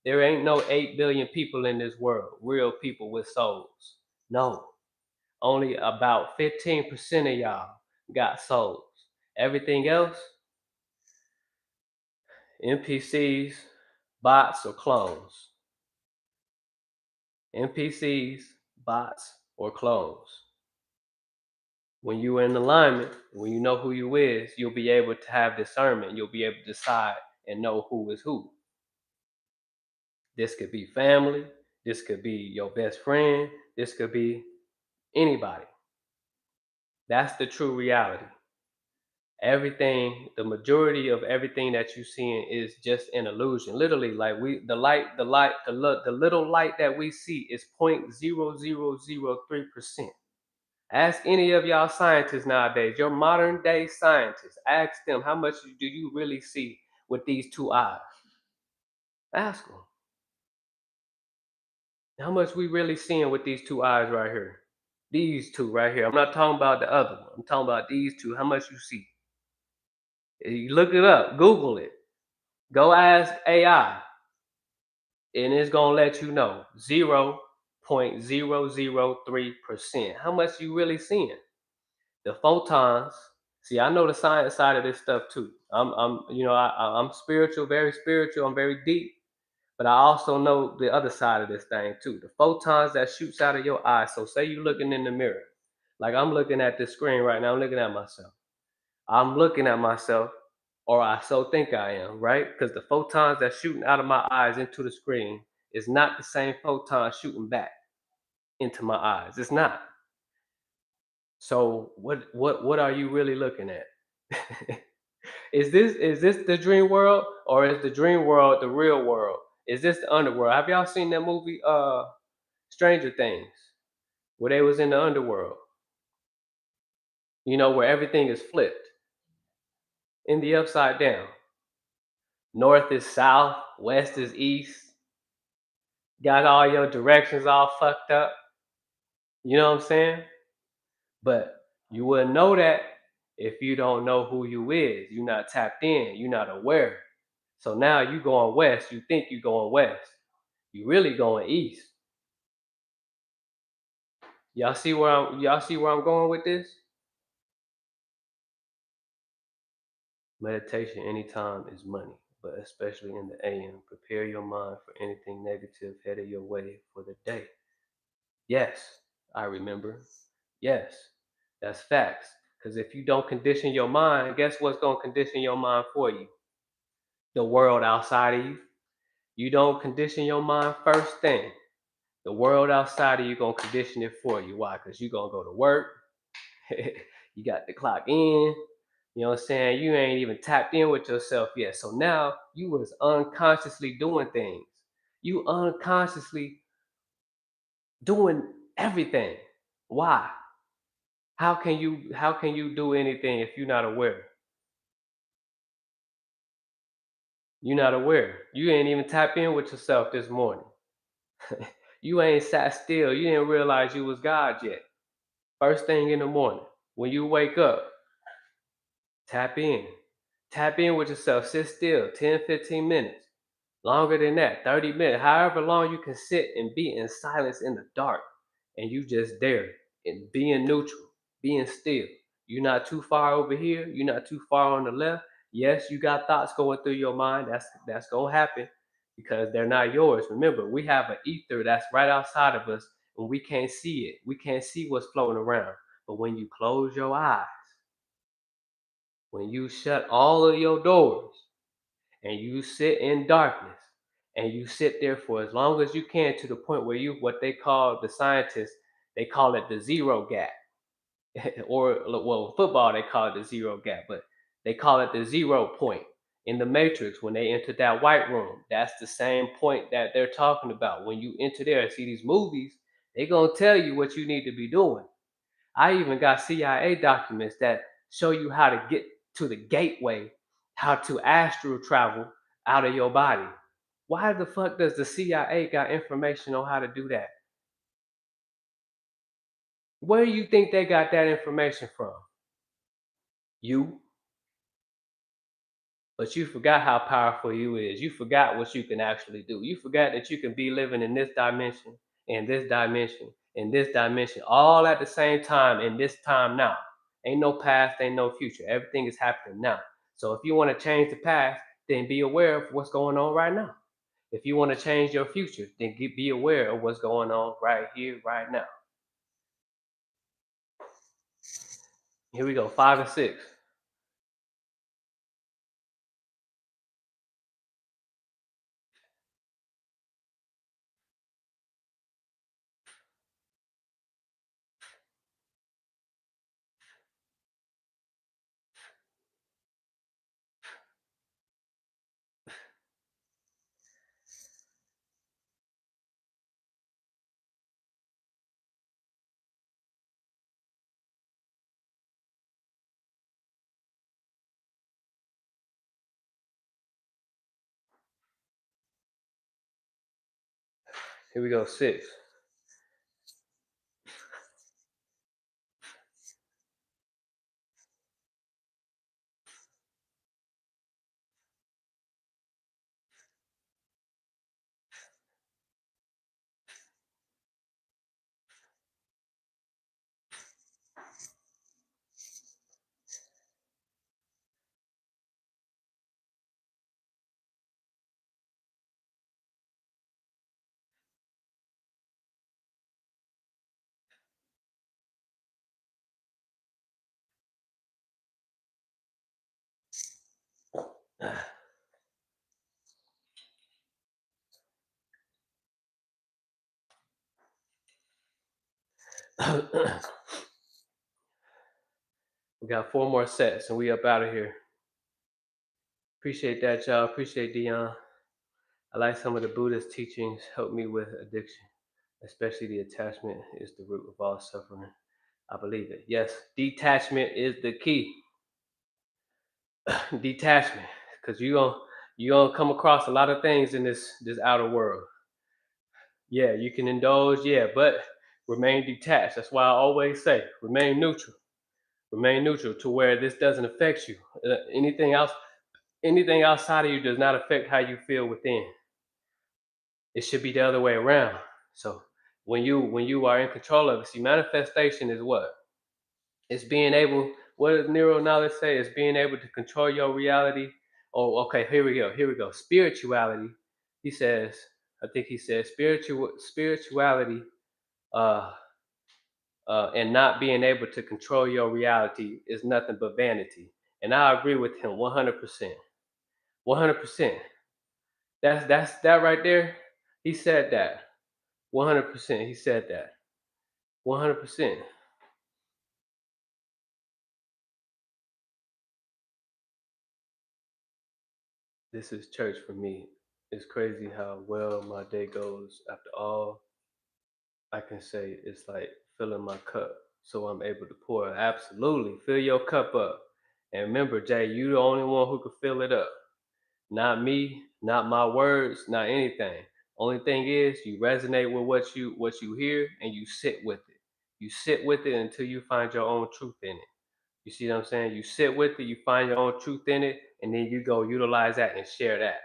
There ain't no 8 billion people in this world. Real people with souls. No. Only about 15% of y'all got souls. Everything else, NPCs, bots, or clones. NPCs, bots, or clones. When you're in alignment, when you know who you is, you'll be able to have discernment. You'll be able to decide and know who is who. This could be family. This could be your best friend. This could be anybody. That's the true reality. Everything, the majority of everything that you're seeing is just an illusion. Literally, like the little light that we see is 0.0003%. Ask any of y'all scientists nowadays, your modern day scientists, ask them how much do you really see with these two eyes? Ask them. How much we really seeing with these two eyes right here? These two right here. I'm not talking about the other one. I'm talking about these two. How much you see? You look it up, Google it. Go ask AI, and it's gonna let you know 0.003%. How much you really seeing? The photons. See, I know the science side of this stuff too. I'm spiritual, very spiritual. I'm very deep, but I also know the other side of this thing too. The photons that shoots out of your eye. So, say you're looking in the mirror, like I'm looking at this screen right now. I'm looking at myself. I'm looking at myself, or I so think I am, right? Because the photons that's shooting out of my eyes into the screen is not the same photon shooting back into my eyes. It's not. So what are you really looking at? Is this the dream world, or is the dream world the real world? Is this the underworld? Have y'all seen that movie Stranger Things, where they was in the underworld? Where everything is flipped in the upside down. North is south, west is east. Got all your directions all fucked up. You know what I'm saying? But you wouldn't know that if you don't know who you is. You're not tapped in. You're not aware. So now you going west. You think you going west. You really going east. Y'all see where I'm going with this? Meditation anytime is money, but especially in the AM. Prepare your mind for anything negative headed your way for the day. Yes, I remember. Yes, that's facts. Because if you don't condition your mind, guess what's going to condition your mind for you? The world outside of you. You don't condition your mind first thing. The world outside of you going to condition it for you. Why? Because you're going to go to work. You got to clock in. You know what I'm saying? You ain't even tapped in with yourself yet. So now you was unconsciously doing things. You unconsciously doing everything. Why? How can you do anything if you're not aware? You're not aware. You ain't even tap in with yourself this morning. You ain't sat still. You didn't realize you was God yet. First thing in the morning, when you wake up, tap in. Tap in with yourself. Sit still 10, 15 minutes. Longer than that, 30 minutes. However long you can sit and be in silence in the dark. And you just there and being neutral, being still. You're not too far over here. You're not too far on the left. Yes, you got thoughts going through your mind. That's gonna happen because they're not yours. Remember, we have an ether that's right outside of us, and we can't see it. We can't see what's floating around. But when you close your eyes, when you shut all of your doors, and you sit in darkness, and you sit there for as long as you can, to the point where you, what they call, the scientists, they call it the zero gap. Or, well, football they call it the zero gap, but they call it the 0 point. In the Matrix, when they entered that white room, that's the same point that they're talking about. When you enter there and see these movies, they gonna tell you what you need to be doing. I even got CIA documents that show you how to get to the gateway, how to astral travel out of your body. Why the fuck does the CIA got information on how to do that? Where do you think they got that information from? You. But you forgot how powerful you is. You forgot what you can actually do. You forgot that you can be living in this dimension, in this dimension, in this dimension, all at the same time, in this time now. Ain't no past, ain't no future. Everything is happening now. So if you want to change the past, then be aware of what's going on right now. If you want to change your future, then be aware of what's going on right here, right now. Here we go, 5 and 6. Here we go, 6. We got 4 more sets and we up out of here. Appreciate that, y'all. Appreciate Dion. I like some of the Buddhist teachings help me with addiction, especially the attachment is the root of all suffering. I believe it. Yes, detachment is the key. Detachment, because you gonna come across a lot of things in this outer world. Yeah, you can indulge, yeah, but remain detached. That's why I always say remain neutral. Remain neutral to where this doesn't affect you. Anything else, anything outside of you does not affect how you feel within. It should be the other way around. So when you are in control of it, see, manifestation is what? It's being able. What does neural knowledge say? It's being able to control your reality. Oh, okay. Here we go. Here we go. Spirituality. He says. I think he says spirituality. Uh, and not being able to control your reality is nothing but vanity. And I agree with him 100%. 100%. That's that right there. He said that. 100%. He said that. 100%. This is church for me. It's crazy how well my day goes after all I can say. It's like filling my cup so I'm able to pour. Absolutely. Fill your cup up. And remember, Jay, you the only one who can fill it up. Not me, not my words, not anything. Only thing is you resonate with what you hear and you sit with it. You sit with it until you find your own truth in it. You see what I'm saying? You sit with it, you find your own truth in it, and then you go utilize that and share that.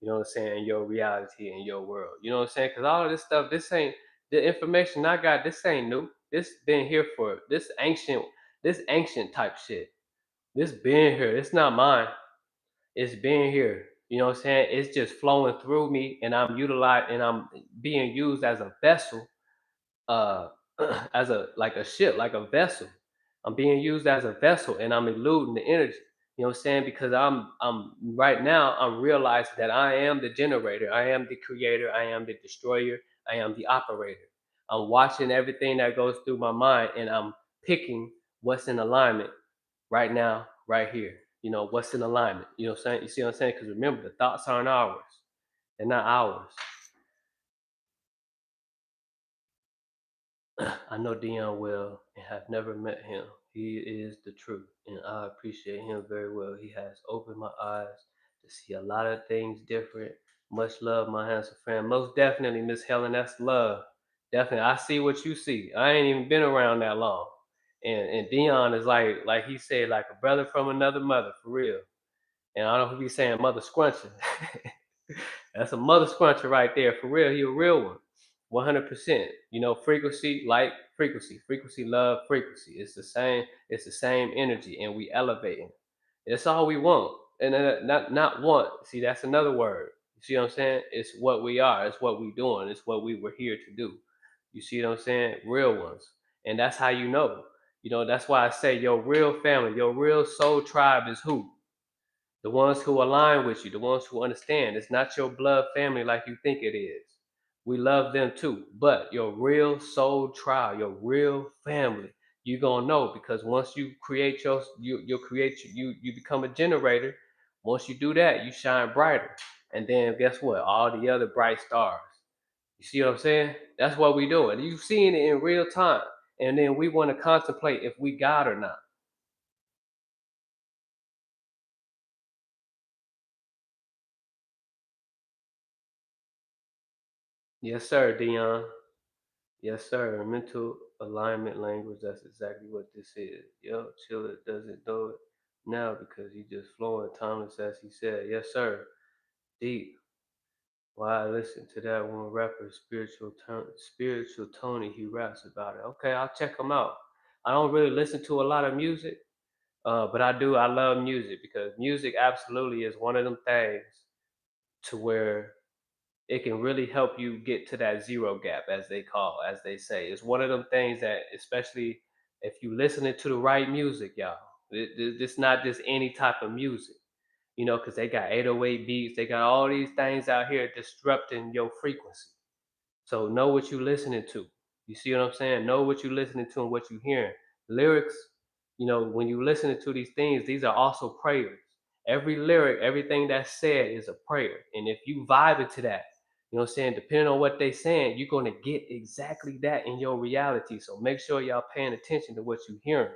You know what I'm saying? In your reality, in your world. You know what I'm saying? Because all of this stuff, this ain't the information I got. This ain't new. This been here for this ancient type shit. This been here. It's not mine. It's been here. You know what I'm saying? It's just flowing through me, and I'm utilized, and I'm being used as a vessel, uh, as a like a ship, like a vessel. I'm being used as a vessel, and I'm eluding the energy. You know what I'm saying? Because I'm right now I'm realizing that I am the generator, I am the creator, I am the destroyer, I am the operator. I'm watching everything that goes through my mind, and I'm picking what's in alignment right now, right here. You know, what's in alignment. You know what I'm saying? You see what I'm saying? Because remember, the thoughts aren't ours. They're not ours. I know Dion well and have never met him. He is the truth, and I appreciate him very well. He has opened my eyes to see a lot of things different. Much love, my handsome friend. Most definitely, Miss Helen, that's love. Definitely, I see what you see. I ain't even been around that long, and Dion is like he said, like a brother from another mother, for real. And I don't know if he's saying mother scruncher. That's a mother scruncher right there, for real. He a real one, 100%. You know, frequency, like frequency, frequency, love, frequency. It's the same. It's the same energy, and we elevating. That's all we want, and not want. See, that's another word. You see what I'm saying? It's what we are. It's what we doing. It's what we were here to do. You see what I'm saying? Real ones, and that's how you know. You know, that's why I say your real family, your real soul tribe is who? The ones who align with you, the ones who understand. It's not your blood family like you think it is. We love them too. But your real soul tribe, your real family, you're gonna know because once you create you'll create you become a generator. Once you do that, you shine brighter. And then guess what? All the other bright stars. You see what I'm saying? That's what we doing. You've seen it in real time. And then we want to contemplate if we God or not. Yes, sir, Dion. Yes, sir. Mental alignment language. That's exactly what this is. Yo, Chilla doesn't know it now because he just flowing Thomas as he said. Yes, sir. Deep. Why I listen to that one rapper, spiritual Tony. He raps about it. Okay, I'll check him out. I don't really listen to a lot of music, but I do. I love music because music absolutely is one of them things to where it can really help you get to that zero gap as they say. It's one of them things that especially if you listening to the right music, y'all. It's not just any type of music, you know, because they got 808 beats, they got all these things out here disrupting your frequency. So know what you're listening to. You see what I'm saying? Know what you're listening to and what you're hearing. Lyrics, you know, when you're listening to these things, these are also prayers. Every lyric, everything that's said is a prayer. And if you vibe into that, you know what I'm saying, depending on what they saying, you're gonna get exactly that in your reality. So make sure y'all paying attention to what you're hearing.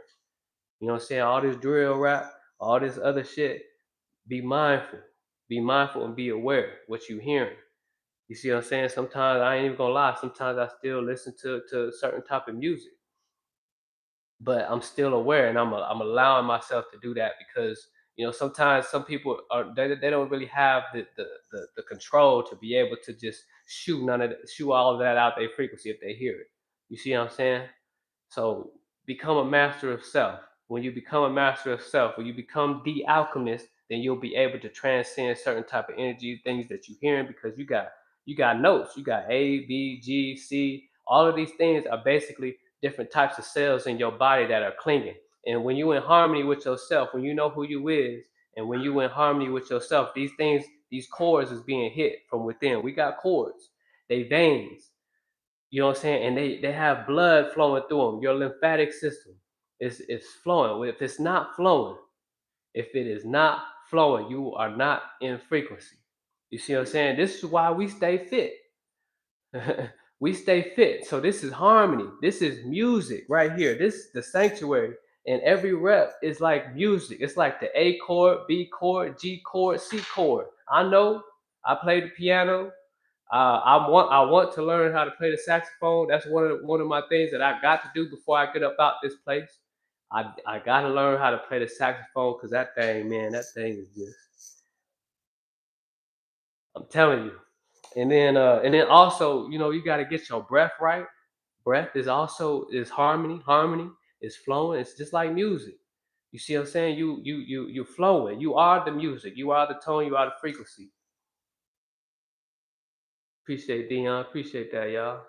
You know what I'm saying? All this drill rap, all this other shit, be mindful. Be mindful and be aware what you're hearing. You see what I'm saying? Sometimes I ain't even gonna lie. Sometimes I still listen to certain type of music, but I'm still aware, and I'm allowing myself to do that because you know sometimes some people are they don't really have the control to be able to just shoot all of that out their frequency if they hear it. You see what I'm saying? So become a master of self. When you become a master of self, when you become the alchemist, then you'll be able to transcend certain type of energy, things that you're hearing because you got notes. You got A, B, G, C. All of these things are basically different types of cells in your body that are clinging. And when you in harmony with yourself, when you know who you is, and when you in harmony with yourself, these things, these chords is being hit from within. We got chords, they veins. You know what I'm saying? And they have blood flowing through them. Your lymphatic system is flowing. If it's not flowing, if it is not flowing, you are not in frequency. You see what I'm saying? This is why we stay fit. We stay fit. So this is harmony. This is music right here. This is the sanctuary. And every rep is like music. It's like the A chord, B chord, G chord, C chord. I know I play the piano. I want to learn how to play the saxophone. That's one of my things that I got to do before I get up out this place. I got to learn how to play the saxophone because that thing, man, that thing is just. I'm telling you. And then also, you know, you got to get your breath right. Breath is also is harmony. Harmony is flowing. It's just like music. You see what I'm saying? You flowing. You are the music. You are the tone. You are the frequency. Appreciate Dion. Appreciate that, y'all.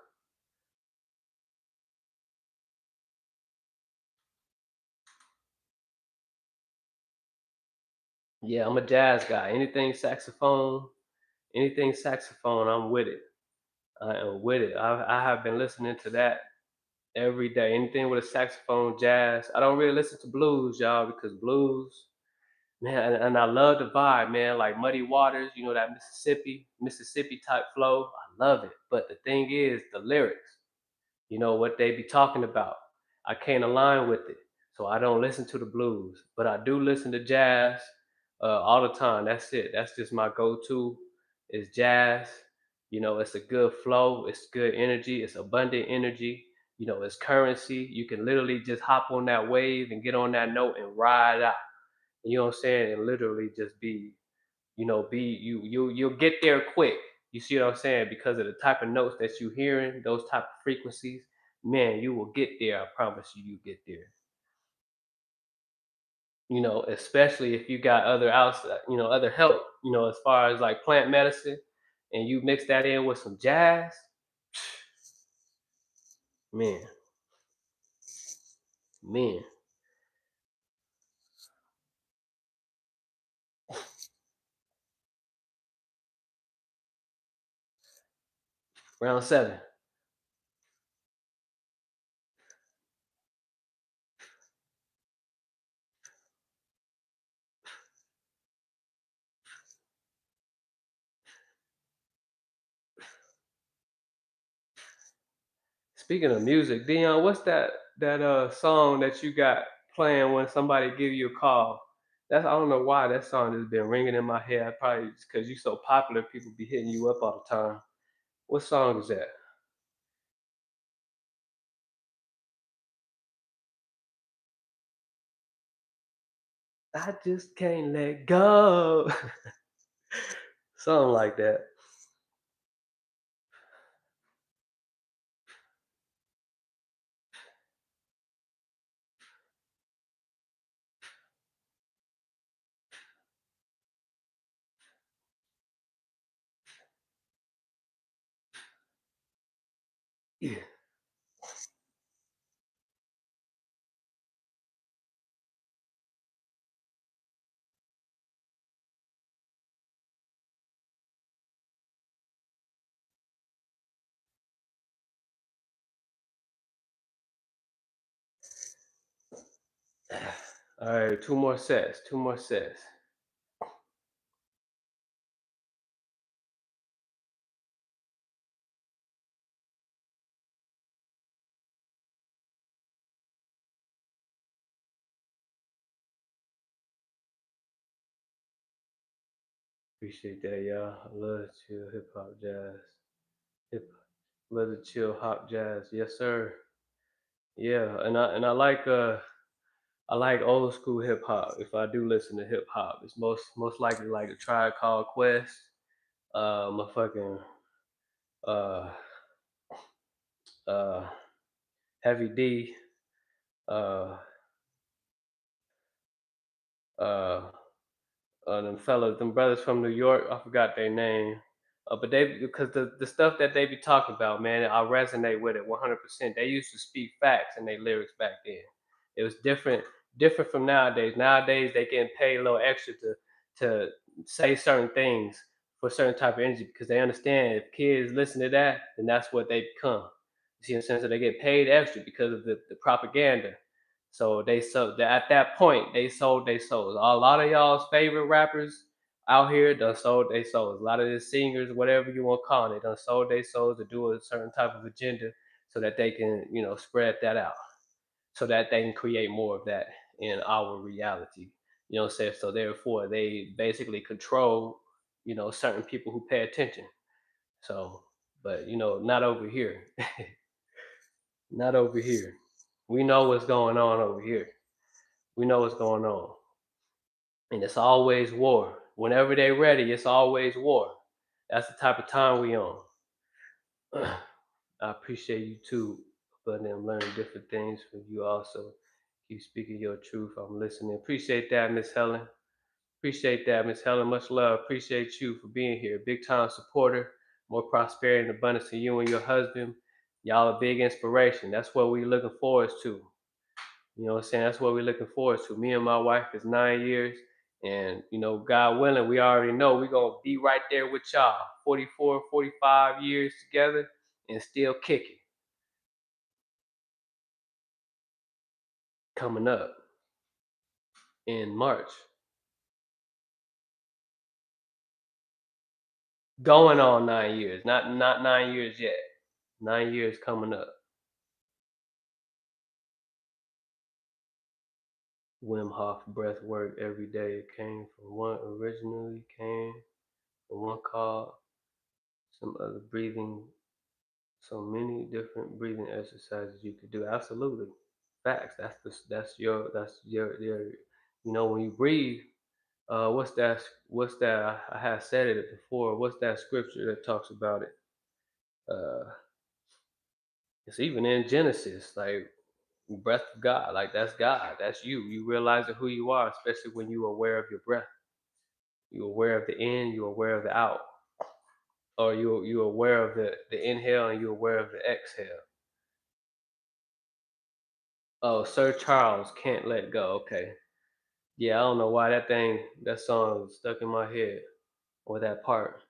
Yeah, I'm a jazz guy. Anything saxophone, I'm with it. I am with it. I have been listening to that every day. Anything with a saxophone, jazz. I don't really listen to blues, y'all, because blues, man, and I love the vibe, man. Like Muddy Waters, you know that Mississippi type flow. I love it. But the thing is, the lyrics. You know what they be talking about. I can't align with it. So I don't listen to the blues, but I do listen to jazz all the time. That's it. That's just my go-to is jazz. It's a good flow. It's good energy. It's abundant energy. It's currency. You can literally just hop on that wave and get on that note and ride out. You know what I'm saying? And literally just you'll get there quick. You see what I'm saying? Because of the type of notes that you're hearing, those type of frequencies, man, you will get there. I promise you, you get there. Especially if you got other outside, other help, as far as like plant medicine, and you mix that in with some jazz, man, man. Round seven. Speaking of music, Dion, what's that song that you got playing when somebody give you a call? That's I don't know why that song has been ringing in my head. Probably because you're so popular, people be hitting you up all the time. What song is that? I just can't let go. Something like that. Yeah. All right, two more sets. Two more sets. Appreciate that, y'all. I love chill hip hop jazz. Hip love the chill hop jazz. Yes, sir. Yeah, and I like old school hip hop. If I do listen to hip hop, it's most likely like a Tribe Called Quest, motherfucking uh uh Heavy D, uh uh them fellas, them brothers from New York. I forgot their name. But they because the stuff that they be talking about, man, I resonate with it 100%. They used to speak facts in their lyrics back then. It was different from nowadays. Nowadays they getting paid a little extra to say certain things for certain type of energy because they understand if kids listen to that, then that's what they become. You see what I'm saying? So they get paid extra because of the propaganda. So at that point they sold their souls. A lot of y'all's favorite rappers out here done sold their souls. A lot of the singers, whatever you want to call it, they done sold their souls to do a certain type of agenda so that they can, spread that out. So that they can create more of that in our reality. You know what I'm saying? So therefore they basically control, certain people who pay attention. So, but not over here. Not over here. We know what's going on over here. We know what's going on. And it's always war. Whenever they're ready, it's always war. That's the type of time we on. I appreciate you too, but then learn different things from you also. Keep speaking your truth. I'm listening. Appreciate that, Miss Helen. Appreciate that, Miss Helen. Much love. Appreciate you for being here. Big time supporter. More prosperity and abundance to you and your husband. Y'all a big inspiration. That's what we looking forward to. You know what I'm saying? That's what we're looking forward to. Me and my wife is 9 years. And, God willing, we already know we're going to be right there with y'all. 44, 45 years together and still kicking. Coming up in March. Going on 9 years. Not 9 years yet. 9 years coming up. Wim Hof breath work every day. It came from one originally came from one called some other breathing. So many different breathing exercises you could do. Absolutely, facts. That's your. You know, when you breathe, what's that? What's that? I have said it before. What's that scripture that talks about it? Uh, it's even in Genesis, like breath of God. Like that's God. That's you. You realizing who you are, especially when you're aware of your breath. You're aware of the in. You're aware of the out, or you're aware of the inhale and you're aware of the exhale. Oh, Sir Charles can't let go. Okay. Yeah, I don't know why that song is stuck in my head, or that part.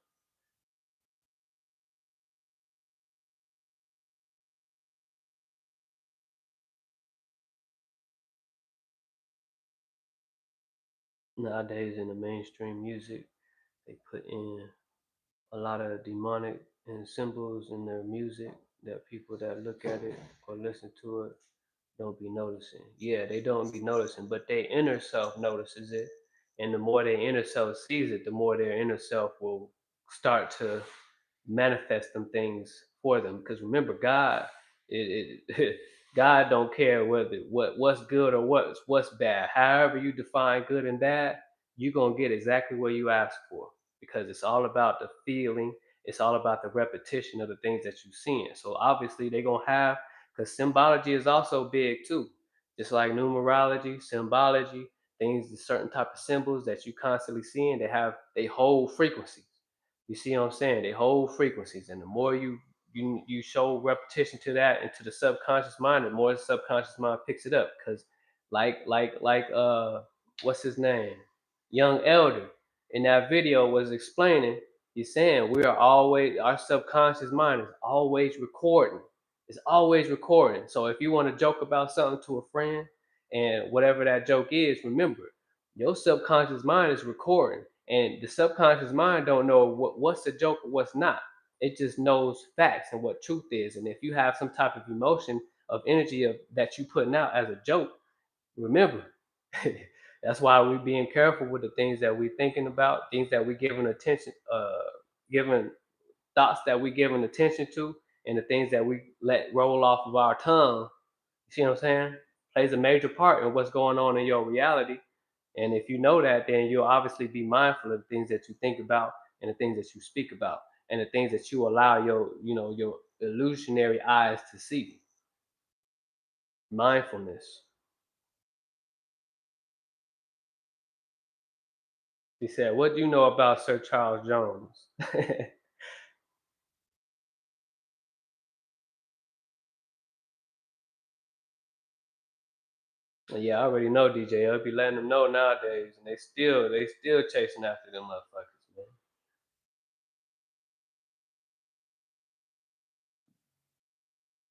Nowadays in the mainstream music, they put in a lot of demonic and symbols in their music that people that look at it or listen to it don't be noticing. Yeah, they don't be noticing, but their inner self notices it. And the more their inner self sees it, the more their inner self will start to manifest them things for them. Because remember, God, it God don't care what's good or what's bad. However you define good and bad, you're gonna get exactly what you ask for. Because it's all about the feeling. It's all about the repetition of the things that you've seen. So obviously they're gonna have, because symbology is also big too. Just like numerology, symbology, things, certain type of symbols that you constantly seeing, they hold frequencies. You see what I'm saying? They hold frequencies, and the more you show repetition to that and to the subconscious mind, the more the subconscious mind picks it up. Because like what's his name, Young Elder, in that video was explaining. He's saying we are always, our subconscious mind is always recording. It's always recording. So if you want to joke about something to a friend, and whatever that joke is, remember your subconscious mind is recording, and the subconscious mind don't know what's a joke or what's not. It just knows facts and what truth is. And if you have some type of emotion of energy of that you putting out as a joke, remember, that's why we being careful with the things that we thinking about, things that we giving attention, giving thoughts that we giving attention to, and the things that we let roll off of our tongue. You see what I'm saying? Plays a major part in what's going on in your reality. And if you know that, then you'll obviously be mindful of the things that you think about and the things that you speak about and the things that you allow your illusionary eyes to see. Mindfulness. He said, "What do you know about Sir Charles Jones?" Yeah, I already know DJ. I'll be letting them know nowadays, and they still chasing after them motherfuckers, man.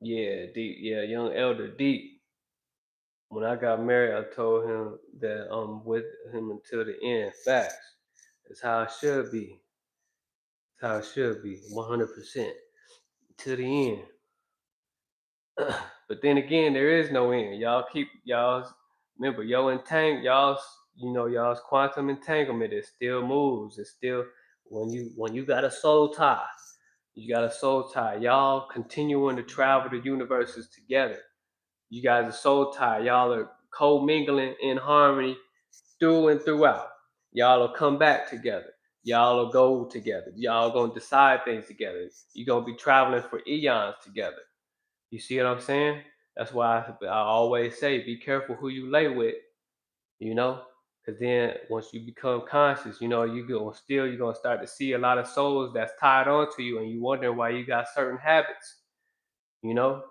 Yeah, deep. Yeah, young elder deep. When I got married, I told him that I'm with him until the end. Facts. That's how it should be. That's how it should be. 100% to the end. But then again, there is no end. Y'all keep y'all's remember y'all's quantum entanglement. It still moves. It's still when you got a soul tie. You got a soul tie. Y'all continuing to travel the universes together. You guys are soul tie. Y'all are co-mingling in harmony through and throughout. Y'all will come back together. Y'all will go together. Y'all gonna decide things together. You're gonna be traveling for eons together. You see what I'm saying? That's why I always say be careful who you lay with, you know? Because then once you become conscious, you're gonna start to see a lot of souls that's tied onto you, and you wondering why you got certain habits, you know?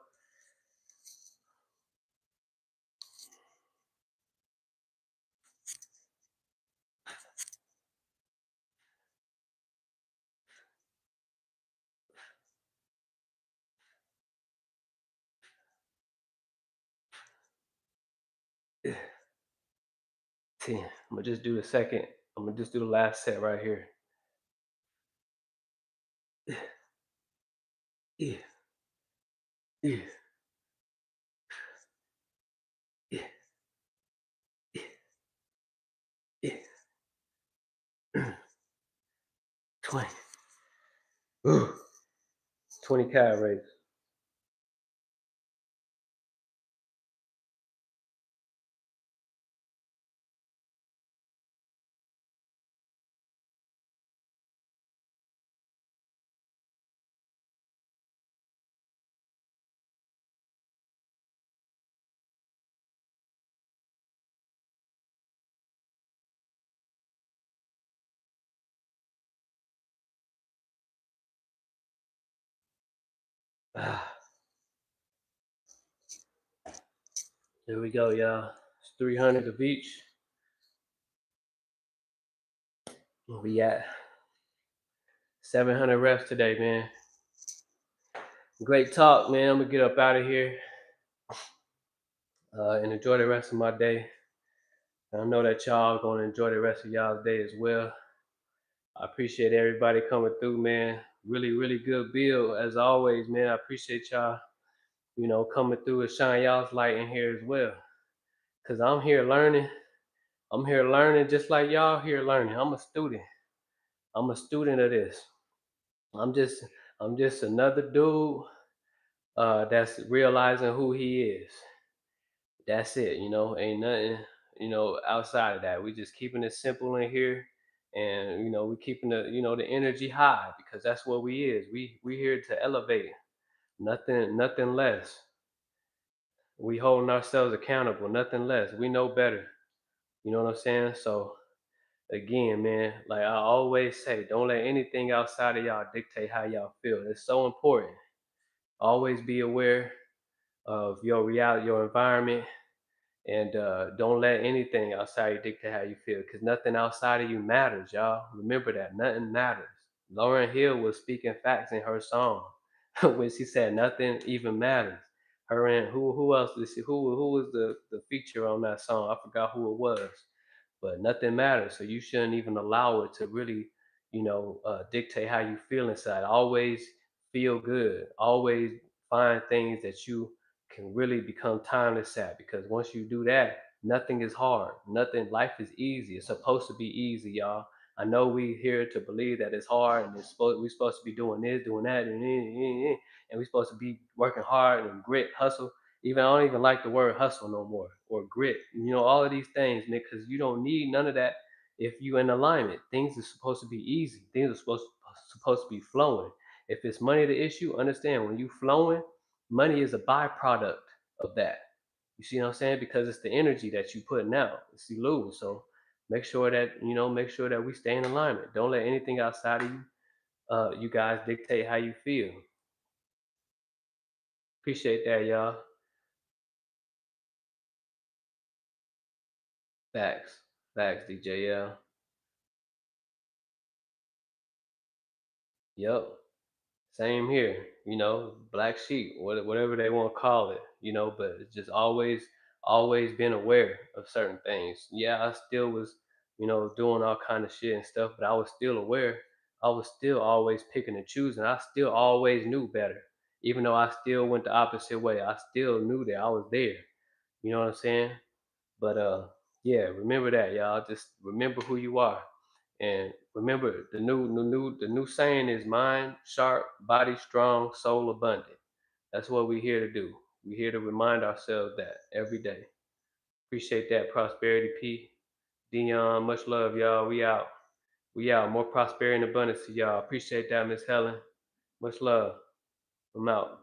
See, I'm gonna just do the second. I'm gonna just do the last set right here. Yeah, yeah, yeah, 20. Ooh, 20 calories. Ah, there we go, y'all. It's 300 of each. We at 700 reps today, man. Great talk, man. I'm gonna get up out of here and enjoy the rest of my day. And I know that y'all gonna enjoy the rest of y'all's day as well. I appreciate everybody coming through, man. Really, really good build as always, man. I appreciate y'all, coming through and shine y'all's light in here as well. Cause I'm here learning. I'm here learning just like y'all here learning. I'm a student. I'm a student of this. I'm just I'm just another dude that's realizing who he is. That's it, ain't nothing, outside of that. We just keeping it simple in here, and we keeping the energy high because that's what we is. We here to elevate, nothing less. We holding ourselves accountable, nothing less. We know better. You know what I'm saying? So again, man, like I always say, don't let anything outside of y'all dictate how y'all feel. It's so important. Always be aware of your reality, your environment, and don't let anything outside you dictate how you feel, because nothing outside of you matters, y'all. Remember that nothing matters. Lauryn Hill was speaking facts in her song when she said nothing even matters. Her and who else did she, who was the feature on that song? I forgot who it was, but nothing matters. So you shouldn't even allow it to really, dictate how you feel inside. Always feel good. Always find things that you can really become timeless at, because once you do that, nothing is hard. Nothing, life is easy. It's supposed to be easy, y'all. I know we here to believe that it's hard and we're supposed to be doing this, doing that, and we're supposed to be working hard and grit, hustle. Even I don't even like the word hustle no more, or grit. All of these things, Nick, because you don't need none of that if you in alignment. Things are supposed to be easy. Things are supposed to be flowing. If it's money the issue, understand when you flowing, money is a byproduct of that. You see what I'm saying? Because it's the energy that you putting out. It's the lose. So make sure that we stay in alignment. Don't let anything outside of you, you guys dictate how you feel. Appreciate that, y'all. Facts, facts, DJ. Yeah. Yep. Same here, black sheep, whatever they want to call it, but it's just always been aware of certain things. Yeah, I still was, doing all kind of shit and stuff, but I was still aware. I was still always picking and choosing. I still always knew better. Even though I still went the opposite way, I still knew that I was there. You know what I'm saying? But yeah, remember that, y'all. Just remember who you are. And remember, the new saying is mind sharp, body strong, soul abundant. That's what we're here to do. We're here to remind ourselves that every day. Appreciate that, Prosperity P. Dion, much love, y'all. We out. We out. More prosperity and abundance to y'all. Appreciate that, Miss Helen. Much love. I'm out.